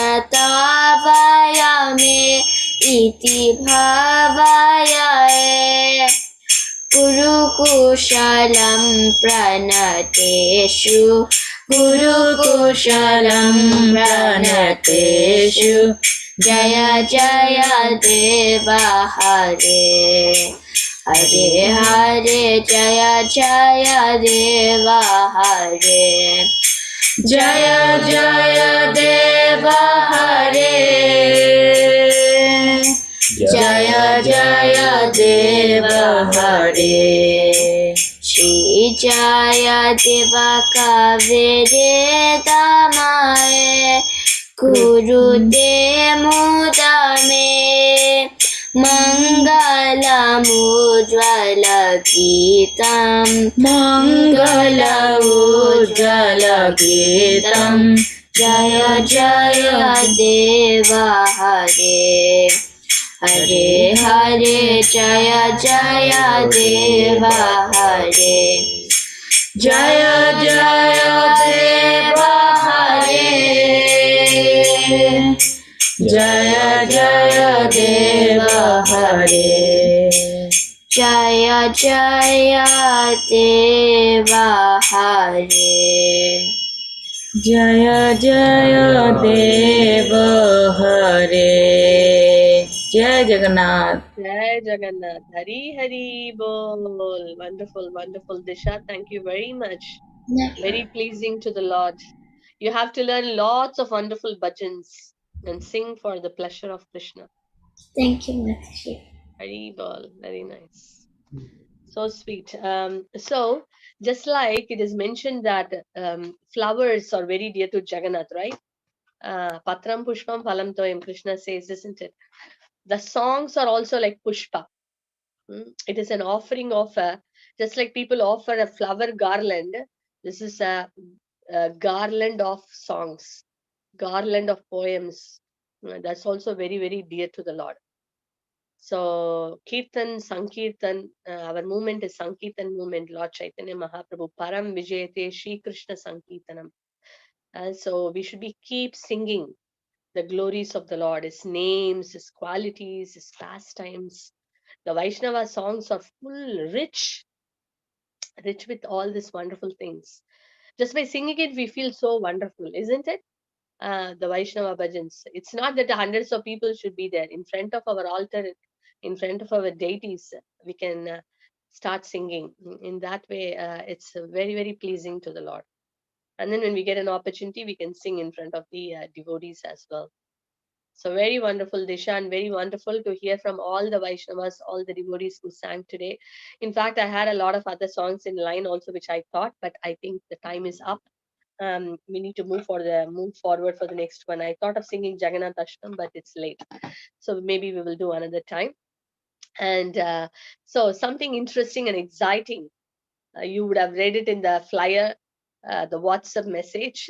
इति भावये कुरुकुशलं प्रणतेषु कुरुकुशलं प्रणतेषु जय जय देव हरे हरे हरे जय जय देव हरे जय जय देव हरे. जय जय देव हरे. श्री जय देव कविरेदमाय कुरुते मुदमे मंगलमुज्ज्वल गीतम् मंगलमुज्ज्वल गीतम् जय जय देव हरे हरे हरे जय जय देव हरे जय जय देव हरे. जय जय देव हरे. जय जय देव हरे जय जय देव हरे. जय Jagannath. Jai Jagannath. Hari Hari Bol. Wonderful, wonderful. Disha, thank you very much. Very pleasing to the Lord. You have to learn lots of wonderful bhajans and sing for the pleasure of Krishna. Thank you, Mataji. Very well, very nice. So sweet. So just like it is mentioned that flowers are very dear to Jagannath, right? Patram pushpam phalam toyam, Krishna says, isn't it? The songs are also like pushpa. It is an offering of just like people offer a flower garland. This is a garland of songs, garland of poems. That's also very, very dear to the Lord. So Kirtan, Sankirtan, our movement is Sankirtan movement, Lord Chaitanya Mahaprabhu, Param Vijayate Shri Krishna Sankirtanam. And so we should be keep singing the glories of the Lord, His names, His qualities, His pastimes. The Vaishnava songs are full, rich with all these wonderful things. Just by singing it, we feel so wonderful, isn't it? The Vaishnava bhajans. It's not that hundreds of people should be there. In front of our altar, in front of our deities, we can start singing. In that way, it's very, very pleasing to the Lord. And then when we get an opportunity, we can sing in front of the devotees as well. So very wonderful, Disha, and very wonderful to hear from all the Vaishnavas, all the devotees who sang today. In fact, I had a lot of other songs in line also, which I thought, but I think the time is up. We need to move forward for the next one. I thought of singing Jagannath Ashtam, but it's late. So maybe we will do another time. And so something interesting and exciting. You would have read it in the flyer, the WhatsApp message.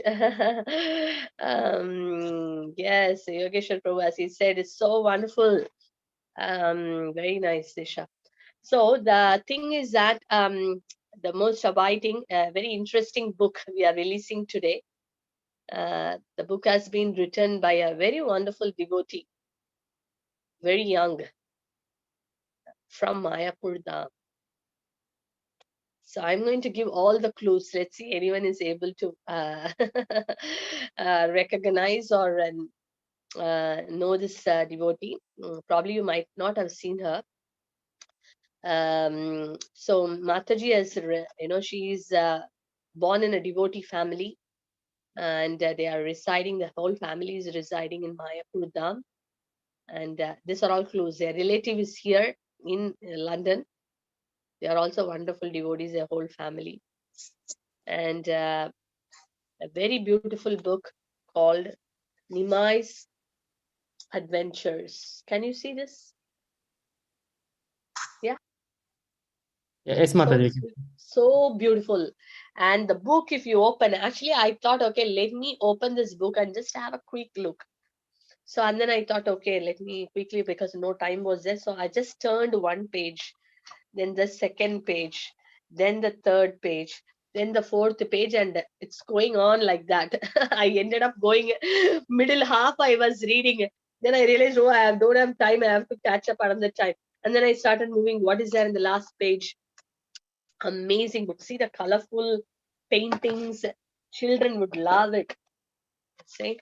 Yes, Yogeshwar Prabhu, as he said, is so wonderful. Very nice, Disha. So the thing is that the most abiding, very interesting book we are releasing today. The book has been written by a very wonderful devotee, very young, from Mayapur Dham. So I'm going to give all the clues. Let's see anyone is able to recognize or know this devotee. Probably you might not have seen her. So Mataji has, she is born in a devotee family, and they are residing. The whole family is residing in Mayapur Dham, and these are all clues. Their relative is here in London. They are also wonderful devotees, their whole family. And a very beautiful book called Nimai's Adventures. Can you see this? Yeah. Yes, Mataji. So beautiful. And the book, if you open, actually, I thought, okay, let me open this book and just have a quick look. So, and then I thought, okay, let me quickly, because no time was there. So I just turned one page, then the second page, then the third page, then the fourth page, and it's going on like that. I ended up going middle half, I was reading. Then I realized, oh, don't have time. I have to catch up another time. And then I started moving. What is there in the last page? Amazing book. See the colorful paintings. Children would love it. See?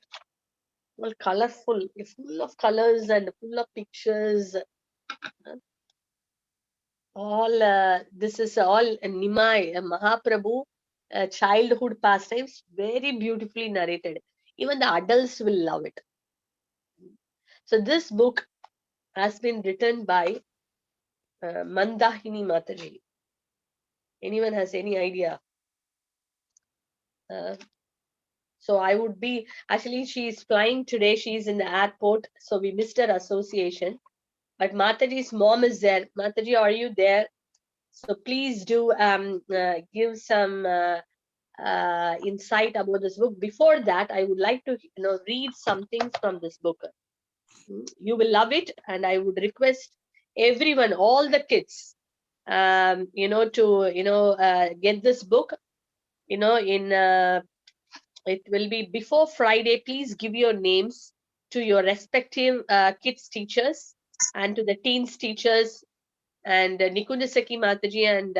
Well, colorful, full of colors and full of pictures. All this is all Nimai, Mahaprabhu, childhood pastimes, very beautifully narrated. Even the adults will love it. So this book has been written by Mandahini Mataji. Anyone has any idea? So I would be, actually she is flying today. She is in the airport. So we missed her association. But Mataji's mom is there. Mataji, are you there? So please do give some insight about this book. Before that, I would like to read something from this book. You will love it, and I would request everyone, all the kids, to get this book. In it will be before Friday. Please give your names to your respective kids teachers and to the teens teachers, and Nikunja Saki Mataji and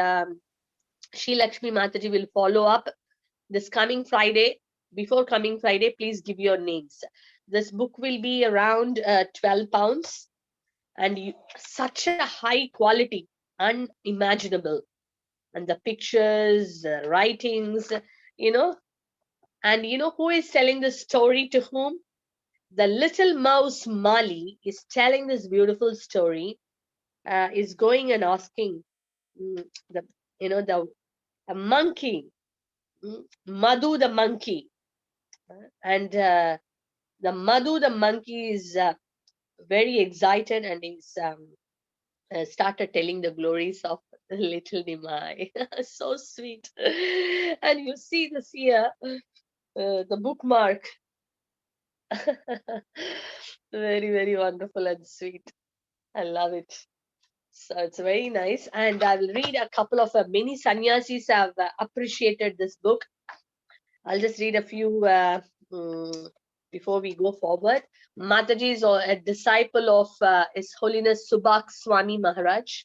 Shri Lakshmi Mataji will follow up this coming Friday. Before coming Friday, please give your names. This book will be around 12 pounds, and such a high quality, unimaginable. and the pictures, the writings, you know. And you know who is telling the story to whom? The little mouse Mali is telling this beautiful story, is going and asking the, you know, the monkey, Madhu the monkey. And the Madhu the monkey is very excited, and he's started telling the glories of little Nimai. So sweet. And you see this here, the bookmark. Very, very wonderful and sweet. I love it. So it's very nice. And I will read a couple of many sannyasis have appreciated this book. I'll just read a few before we go forward. Mataji is a disciple of His Holiness Subhak Swami Maharaj.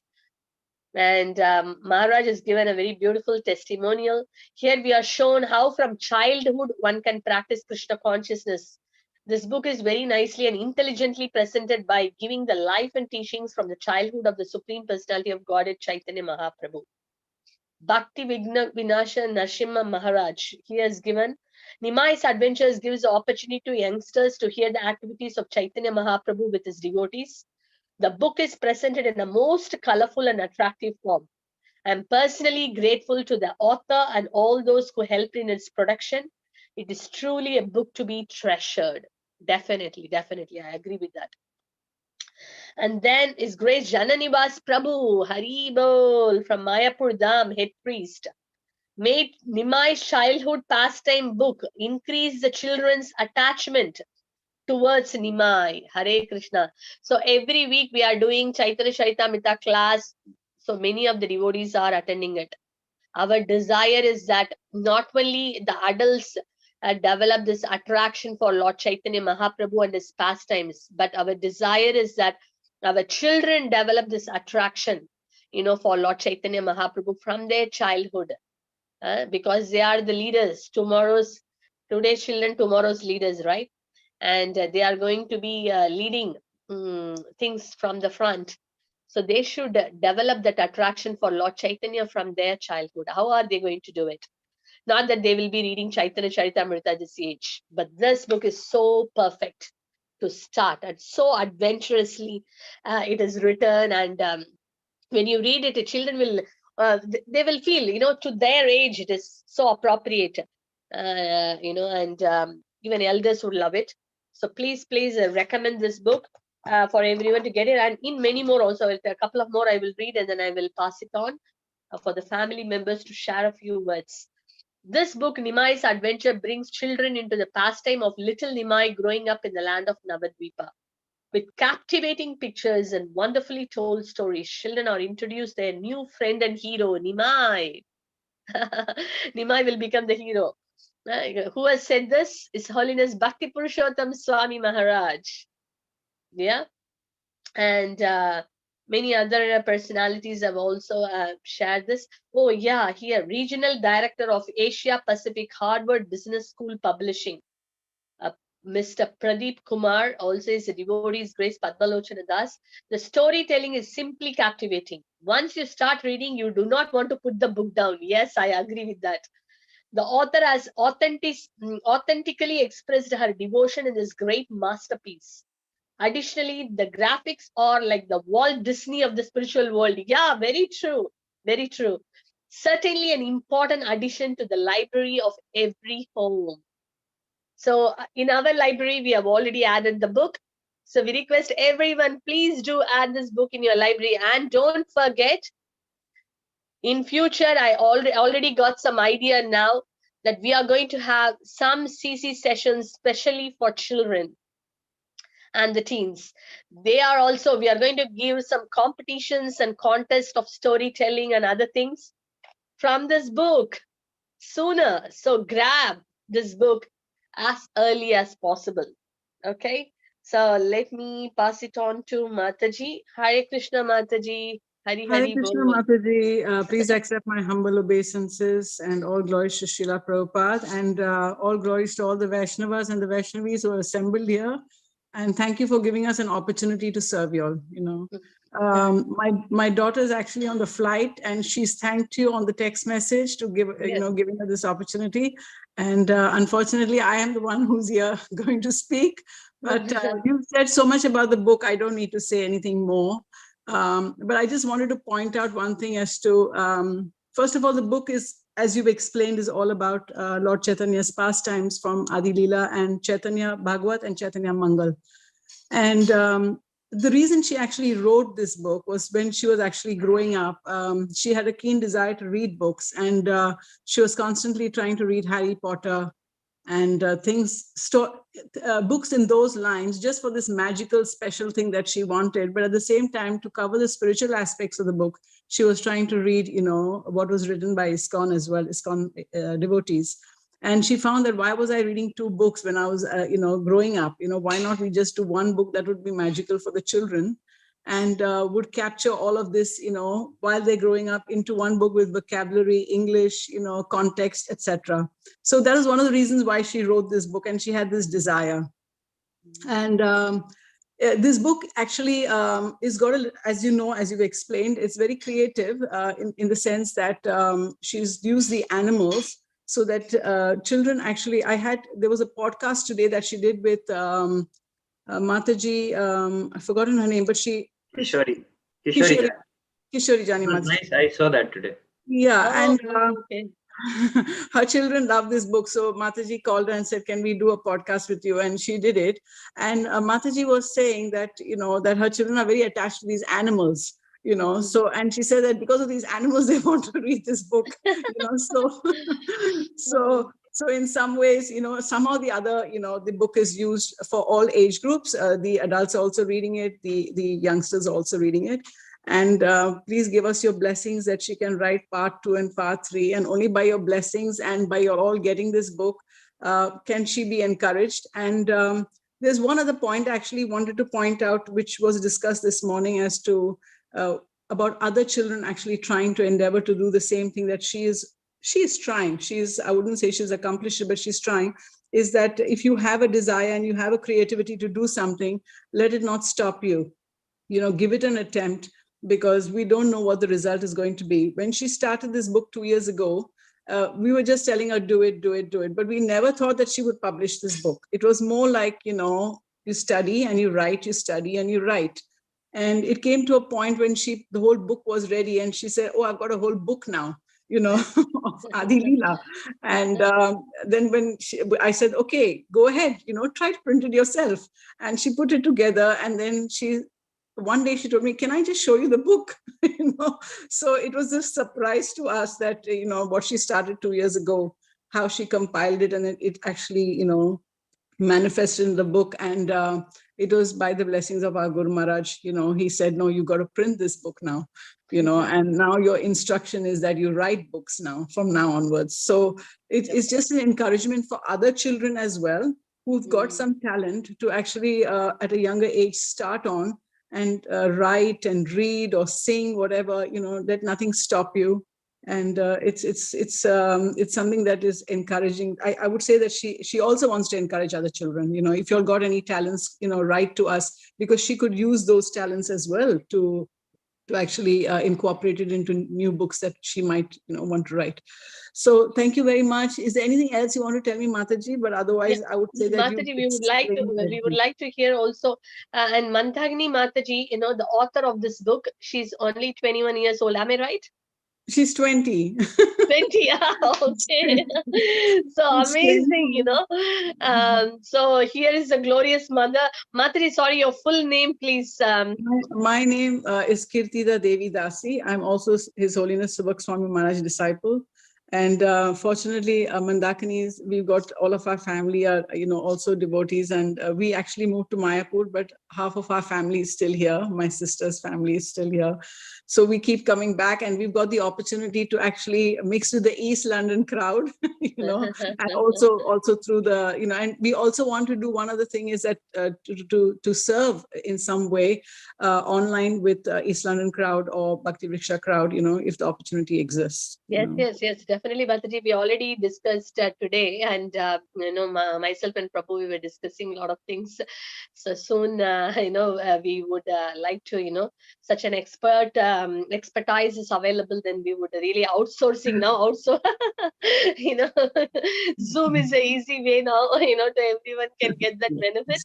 And Maharaj has given a very beautiful testimonial. Here we are shown how from childhood one can practice Krishna consciousness. This book is very nicely and intelligently presented by giving the life and teachings from the childhood of the Supreme Personality of Godhead Chaitanya Mahaprabhu. Bhakti Vinasha Narasimha Maharaj, he has given Nimai's Adventures gives the opportunity to youngsters to hear the activities of Chaitanya Mahaprabhu with his devotees. The book is presented in a most colorful and attractive form. I am personally grateful to the author and all those who helped in its production. It is truly a book to be treasured. Definitely, definitely. I agree with that. And then His Grace Jananivas Prabhu, Hari Bol, from Mayapur Dham, head priest, made Nimai's childhood pastime book increase the children's attachment towards Nimai. Hare Krishna. So every week we are doing Chaitanya Charitamrita class. So many of the devotees are attending it. Our desire is that not only the adults develop this attraction for Lord Chaitanya Mahaprabhu and his pastimes, but our desire is that our children develop this attraction, you know, for Lord Chaitanya Mahaprabhu from their childhood, because they are the leaders. Today's children, tomorrow's leaders, right? And they are going to be leading things from the front. So they should develop that attraction for Lord Chaitanya from their childhood. How are they going to do it? Not that they will be reading Chaitanya Charitamrita at this age, but this book is so perfect to start, and so adventurously it is written. And when you read it, the children will, they will feel, you know, to their age, it is so appropriate, you know, and even elders would love it. So please recommend this book for everyone to get it, and in many more also. A couple of more I will read, and then I will pass it on for the family members to share a few words. This book, Nimai's Adventure, brings children into the pastime of little Nimai growing up in the land of Navadvipa. With captivating pictures and wonderfully told stories, children are introduced their new friend and hero, Nimai. Nimai will become the hero. Who has said this? His Holiness Bhakti Purushottam Swami Maharaj. Yeah. And many other personalities have also shared this. Oh yeah, here, Regional Director of Asia Pacific Harvard Business School Publishing, Mr. Pradeep Kumar, also is a devotee, Grace Padmalochana Das. The storytelling is simply captivating. Once you start reading, you do not want to put the book down. Yes, I agree with that. The author has authentically expressed her devotion in this great masterpiece. Additionally, the graphics are like the Walt Disney of the spiritual world. Yeah, very true. Very true. Certainly an important addition to the library of every home. So in our library, we have already added the book. So we request everyone, please do add this book in your library. And don't forget, in future, I already got some idea now that we are going to have some CC sessions, especially for children and the teens. We are going to give some competitions and contests of storytelling and other things from this book sooner. So grab this book as early as possible. Okay, so let me pass it on to Mataji. Hare Krishna, Mataji. Hari Hare Hari Krishna, Bol. Mataji. Please accept my humble obeisances, and all glories to Srila Prabhupada, and all glories to all the Vaishnavas and the Vaishnavis who are assembled here And thank you for giving us an opportunity to serve you all, My daughter is actually on the flight, and she's thanked you on the text message to give, giving her this opportunity. And unfortunately, I am the one who's here going to speak. But you've said so much about the book, I don't need to say anything more. But I just wanted to point out one thing as to, first of all, the book is, as you've explained, is all about Lord Chaitanya's pastimes from Adi Leela and Chaitanya Bhagavat and Chaitanya Mangal. And the reason she actually wrote this book was when she was actually growing up, she had a keen desire to read books, and she was constantly trying to read Harry Potter and books in those lines, just for this magical special thing that she wanted. But at the same time, to cover the spiritual aspects of the book, she was trying to read, what was written by ISKCON as well, ISKCON devotees. And she found that, why was I reading two books when I was, growing up? Why not we just do one book that would be magical for the children and would capture all of this, while they're growing up, into one book with vocabulary, English, context, etc. So that is one of the reasons why she wrote this book, and she had this desire. And this book actually is got, as you know, as you've explained, it's very creative in the sense that she's used the animals so that children actually, there was a podcast today that she did with Mataji, I've forgotten her name, but Kishori Jani Mataji. Nice, I saw that today. Yeah, and her children love this book. So Mataji called her and said, can we do a podcast with you? And she did it. And Mataji was saying that, that her children are very attached to these animals. So, and she said that because of these animals, they want to read this book, so in some ways, somehow the other, the book is used for all age groups. The adults are also reading it, the youngsters are also reading it. And please give us your blessings that she can write part 2 and part 3. And only by your blessings and by your all getting this book, can she be encouraged. And there's one other point I actually wanted to point out, which was discussed this morning, as to about other children actually trying to endeavor to do the same thing that she is trying. I wouldn't say she's accomplished it, but she's trying, is that if you have a desire and you have a creativity to do something, let it not stop you. Give it an attempt, because we don't know what the result is going to be. When she started this book 2 years ago, we were just telling her, do it. But we never thought that she would publish this book. It was more like, you study and you write, you study and you write. And it came to a point when the whole book was ready, and she said, oh, I've got a whole book now, of Adi Leela. And then when I said, okay, go ahead, try to print it yourself. And she put it together. And then one day she told me, can I just show you the book? So it was a surprise to us that, what she started 2 years ago, how she compiled it, and it actually, manifested in the book. And it was by the blessings of our Guru Maharaj. He said, no, you got to print this book now, and now your instruction is that you write books now, from now onwards. So it's just an encouragement for other children as well, who've got some talent, to actually at a younger age start on and write and read or sing, whatever, let nothing stop you. And it's something that is encouraging. I would say that she also wants to encourage other children. If you've got any talents, write to us, because she could use those talents as well to actually incorporate it into new books that she might want to write. So thank you very much. Is there anything else you want to tell me, Mataji? But otherwise, I would say that Mataji, we would like to hear also, and Mantagni Mataji, the author of this book, she's only 21 years old. Am I right? She's 20. 20, okay. So amazing, so here is the glorious mother. Mataji, sorry, your full name, please. My name is Kirtida Devi Dasi. I'm also His Holiness Subhak Swami Maharaj disciple. And fortunately, Mandakanis, we've got all of our family are, also devotees. And we actually moved to Mayapur, but half of our family is still here. My sister's family is still here. So we keep coming back, and we've got the opportunity to actually mix with the East London crowd, and also through the, and we also want to do one other thing is that to serve in some way online with East London crowd or Bhakti Vriksha crowd, if the opportunity exists. Yes, definitely. definitely, Mataji. We already discussed today, and myself and Prabhu, we were discussing a lot of things. So soon, we would like to, such an expertise is available. Then we would really outsourcing now. Also, Zoom is a easy way now. To everyone can get that benefit.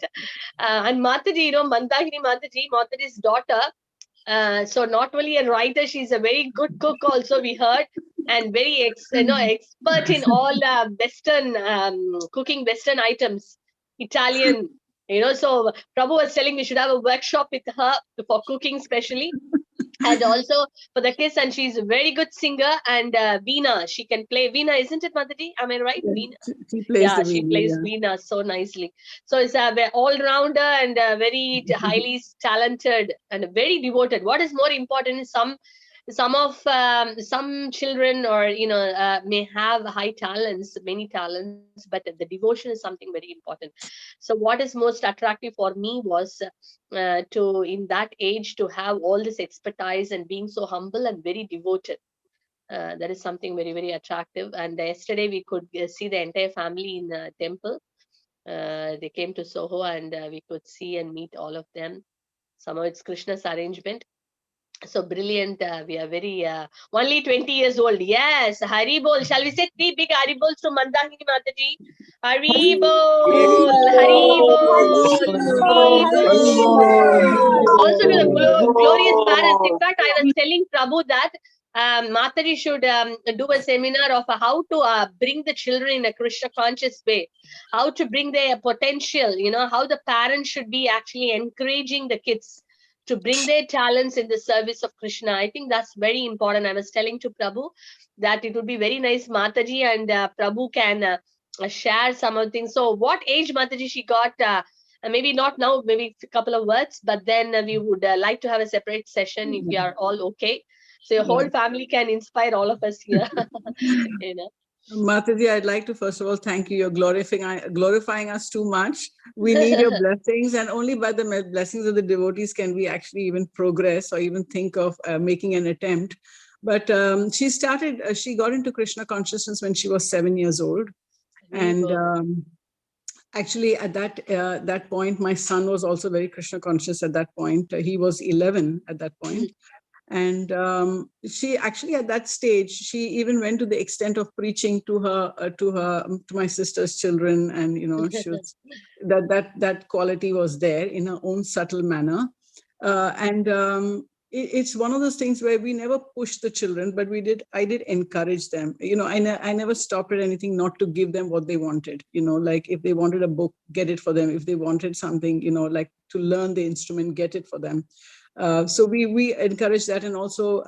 And Mataji, Mandagini Mataji's daughter. So not only a writer, she's a very good cook also, we heard, and very expert in all Western cooking Western items, Italian. So Prabhu was telling we should have a workshop with her for cooking especially. And also for the kids, and she's a very good singer, and Veena, she can play Veena, isn't it, Mataji? Am I right? Veena. She plays the She Veena, plays yeah. Veena so nicely. So it's a all-rounder and very highly talented and very devoted. What is more important is some children or may have high talents, many talents, but the devotion is something very important. So what is most attractive for me was to in that age to have all this expertise and being so humble and very devoted. That is something very, very attractive. And yesterday we could see the entire family in the temple. They came to Soho, and we could see and meet all of them. Somehow it's Krishna's arrangement. So brilliant. We are very only 20 years old. Yes, Hari Bol. Shall we say 3 big Hari Bols to Mandakini Mataji? Hari Bol, Hari Bol, Hari Bol. Also to the glorious parents. In fact, I was telling Prabhu that Mataji should do a seminar of how to bring the children in a Krishna conscious way, how to bring their potential, how the parents should be actually encouraging the kids to bring their talents in the service of Krishna. I think that's very important. I was telling to Prabhu that it would be very nice Mataji and Prabhu can share some of the things. So what age Mataji she got? Maybe not now, maybe a couple of words, but then we would like to have a separate session if you are all okay. So your whole family can inspire all of us here. Mataji, I'd like to first of all thank you. You're glorifying us too much. We need your blessings, and only by the blessings of the devotees can we actually even progress or even think of making an attempt. But she got into Krishna consciousness when she was 7 years old. And actually at that point, my son was also very Krishna conscious at that point. He was 11 at that point. And she actually at that stage, she even went to the extent of preaching to my sister's children. And, she was, that quality was there in her own subtle manner. It's one of those things where we never pushed the children, but I did encourage them. I never stopped at anything not to give them what they wanted. Like if they wanted a book, get it for them. If they wanted something, like to learn the instrument, get it for them. So we encouraged that. And also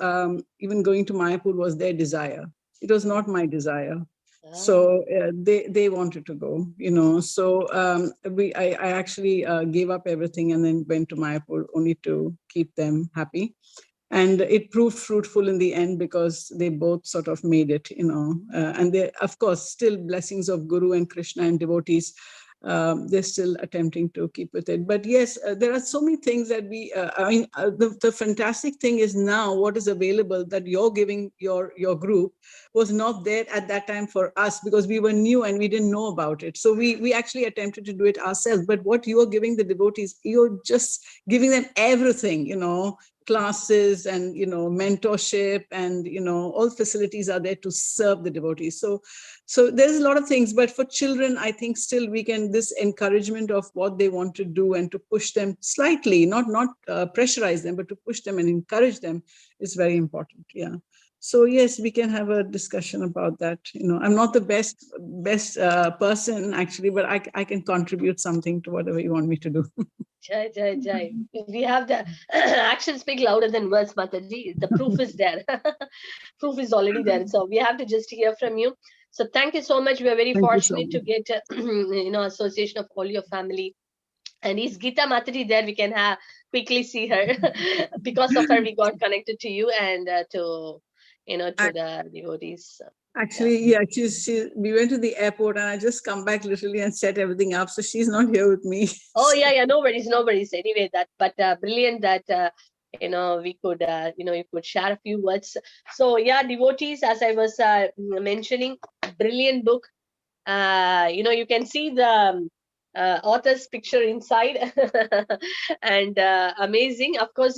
even going to Mayapur was their desire. It was not my desire. So they wanted to go, so I actually gave up everything and then went to Mayapur only to keep them happy. And it proved fruitful in the end because they both sort of made it, and they, of course, still blessings of Guru and Krishna and devotees. They're still attempting to keep with it. But yes, there are so many things that the fantastic thing is now what is available that you're giving your group was not there at that time for us because we were new and we didn't know about it. So we actually attempted to do it ourselves. But what you are giving the devotees, you're just giving them everything, classes and, mentorship and, all facilities are there to serve the devotees. So there's a lot of things, but for children, I think still we can, this encouragement of what they want to do and to push them slightly, not pressurize them, but to push them and encourage them is very important. Yeah. So yes, we can have a discussion about that. I'm not the best person actually, but I can contribute something to whatever you want me to do. Jai, Jai, Jai. We have the actions speak louder than words, Mataji. The proof is there. Proof is already there. So we have to just hear from you. So thank you so much. We are very fortunate to get, association of all your family. And is Geeta Mataji there? We can quickly see her. Because of her, we got connected to you and to the devotees. Actually, yeah, we went to the airport and I just come back literally and set everything up. So she's not here with me. Oh, yeah, no worries. Anyway, but brilliant that we could, you could share a few words. So yeah, devotees, as I was mentioning, brilliant book. You can see the author's picture inside and amazing. Of course,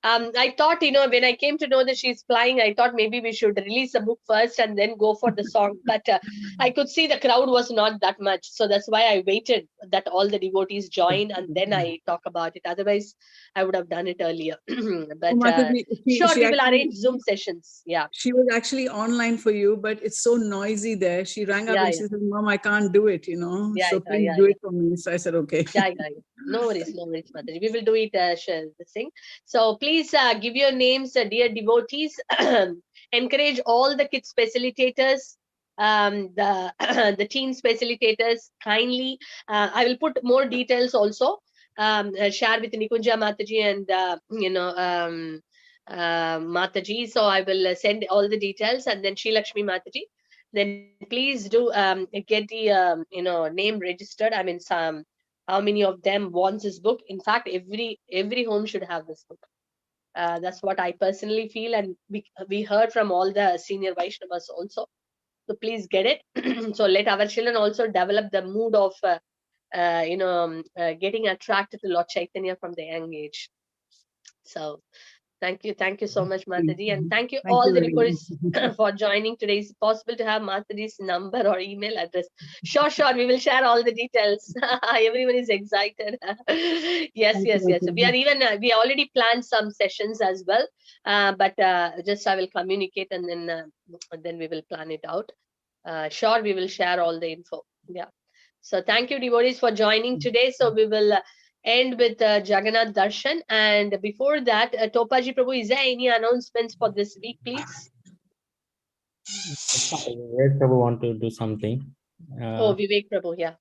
I thought, when I came to know that she's flying, I thought maybe we should release the book first and then go for the song. But I could see the crowd was not that much. So that's why I waited that all the devotees join and then I talk about it. Otherwise, I would have done it earlier. But Mataji, sure, she we will actually- arrange Zoom sessions. Yeah. She was actually online for you, but it's so noisy there. She rang up Yeah, and she said, Mom, I can't do it, Yeah, so yeah, please yeah, do yeah. it for me. So I said, okay. Yeah. No worries, Mataji. We will do it, this thing. So please give your names, dear devotees. Encourage all the kids facilitators, the the teen facilitators kindly. I will put more details also. Share with Nikunja Mataji and Mataji. So I will send all the details, and then Sri Lakshmi Mataji. Then please do get the name registered. I mean, how many of them wants this book? In fact, every home should have this book. That's what I personally feel, and we heard from all the senior Vaishnavas also. So please get it. So let our children also develop the mood of getting attracted to Lord Chaitanya from the young age. So thank you so much, Mataji, and thank you all the very devotees much. for joining today. Is it possible to have Mataji's number or email address? Sure, we will share all the details. Everyone is excited. Yes. We are even we already planned some sessions as well, but just I will communicate and then we will plan it out. Sure, we will share all the info. Yeah. So thank you, devotees, for joining today. So we will end with Jagannath Darshan. And before that, Topaji Prabhu, is there any announcements for this week, please? Vivek Prabhu want to do something. Oh, Vivek Prabhu, yeah.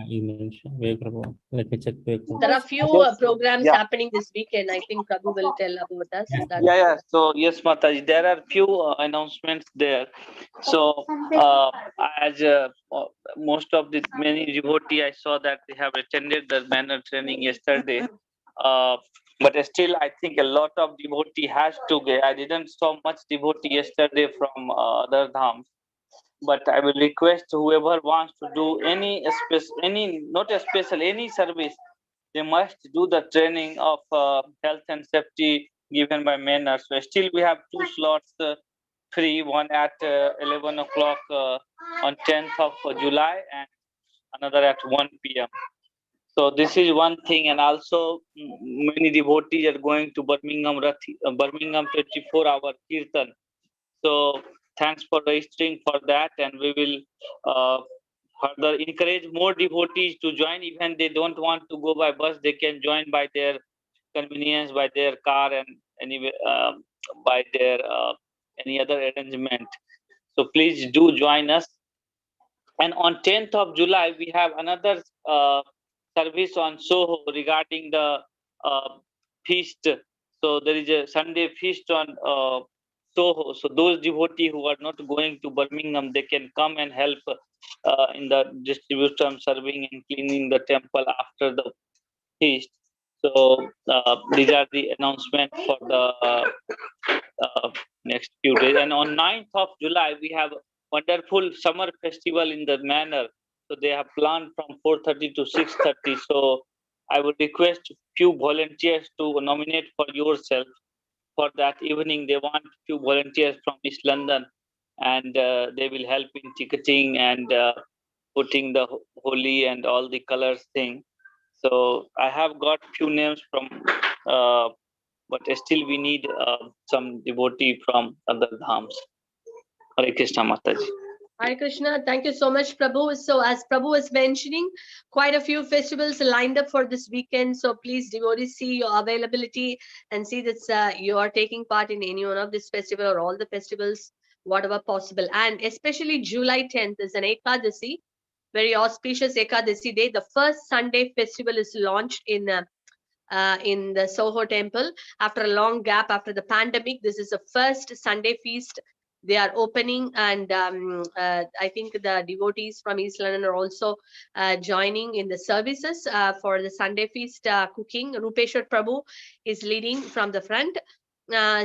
You mentioned Vivek Prabhu. Let me check Vivek Prabhu. There are few programs happening this weekend. I think Prabhu will tell about us. Yeah. So yes, Mataji, there are few announcements there. So as most of the many devotee, I saw that they have attended the manner training yesterday. But still, I think a lot of devotee has to get. I didn't saw much devotee yesterday from other dhams. But I will request whoever wants to do any service, they must do the training of health and safety given by Manner. So still we have two slots free, one at 11 o'clock on 10th of July and another at 1 p.m. So this is one thing, and also many devotees are going to Birmingham 24-hour Kirtan. So thanks for registering for that, and we will further encourage more devotees to join. Even they don't want to go by bus, they can join by their convenience, by their car, and anyway by their any other arrangement. So please do join us. And on 10th of July, we have another service on Soho regarding the feast. So there is a Sunday feast on Soho. So those devotees who are not going to Birmingham, they can come and help in the distribution, serving and cleaning the temple after the feast. So these are the announcements for the next few days. And on 9th of July, we have wonderful summer festival in the manor. So they have planned from 4:30 to 6:30. So I would request few volunteers to nominate for yourself for that evening. They want few volunteers from East London, and they will help in ticketing and putting the holy and all the colors thing. So I have got few names from, but still we need some devotee from other dhams. Hare Krishna, Mataji. Hare Krishna. Thank you so much, Prabhu. So as Prabhu was mentioning, quite a few festivals lined up for this weekend. So please, devotees, see your availability and see that you are taking part in any one of this festival or all the festivals, whatever possible. And especially July 10th is an Ekadasi, very auspicious Ekadasi day. The first Sunday festival is launched in the Soho temple after a long gap after the pandemic. This is the first Sunday feast they are opening, and I think the devotees from East London are also joining in the services for the Sunday feast cooking. Rupeshwar Prabhu is leading from the front.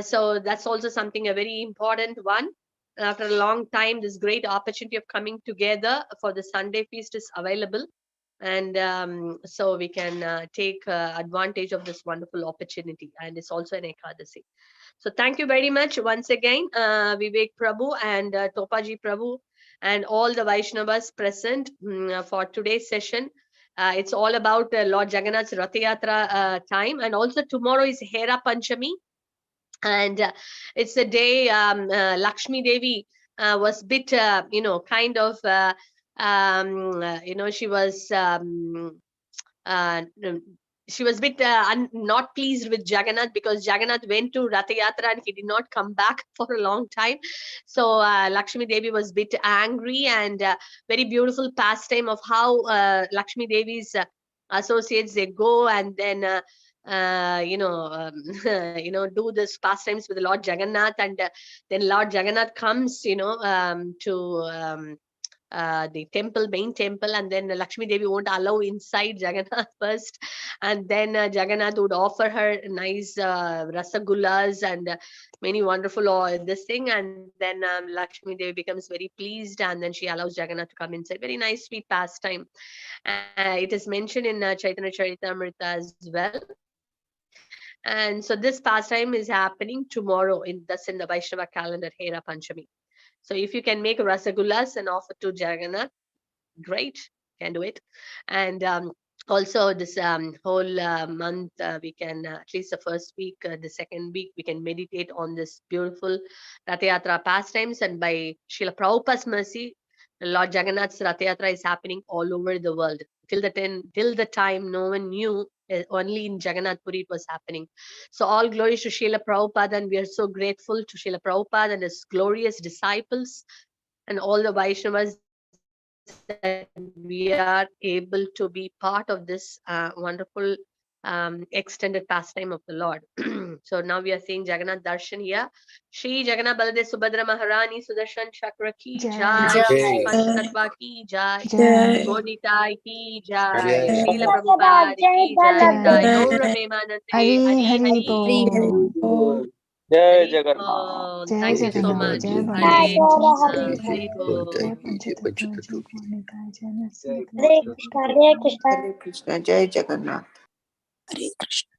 So that's also something, a very important one. After a long time, this great opportunity of coming together for the Sunday feast is available. And so we can take advantage of this wonderful opportunity. And it's also an Ekadasi. So thank you very much once again, Vivek Prabhu and Topaji Prabhu and all the Vaishnavas present for today's session. It's all about Lord Jagannath's Rath Yatra time. And also tomorrow is Hera Panchami. And it's the day Lakshmi Devi was bit, kind of, she was a bit not pleased with Jagannath, because Jagannath went to Rath Yatra and he did not come back for a long time. So Lakshmi Devi was a bit angry, and very beautiful pastime of how Lakshmi Devi's associates, they go and then do this pastimes with Lord Jagannath, and then Lord Jagannath comes to the temple, main temple, and then Lakshmi Devi won't allow inside Jagannath first, and then Jagannath would offer her nice rasagullas and many wonderful this thing, and then Lakshmi Devi becomes very pleased, and then she allows Jagannath to come inside. Very nice, sweet pastime. It is mentioned in Chaitanya Charitamrita as well. And so this pastime is happening tomorrow in the Vaishnava calendar, Hera Panchami. So if you can make rasagullas and offer to Jagannath, great, can do it. And also this whole month, we can, at least the first week, the second week, we can meditate on this beautiful Rath Yatra pastimes. And by Srila Prabhupada's mercy, Lord Jagannath's Rath Yatra is happening all over the world. Till the time no one knew, only in Jagannath Puri it was happening. So all glory to Srila Prabhupada, and we are so grateful to Srila Prabhupada and his glorious disciples and all the Vaishnavas that we are able to be part of this wonderful extended pastime of the Lord. So now we are seeing Jagannath Darshan here. Shri Jagannath Baladev Subhadra Maharani Sudarshan Chakra ki jai, Shri Panchatattva ki jai, Gonitai ki jai, Srila Prabhupada ki jai, Gaur Premanande, Hari Hari. Jai Jagannath. Thank you so much. Jai Hare Baladev. Krishna, Hari Bol. Jai Panchatattva, Jai Gaunika, Jai Nasa. Hare Krishna, Jai Jagannath. Hare Krishna.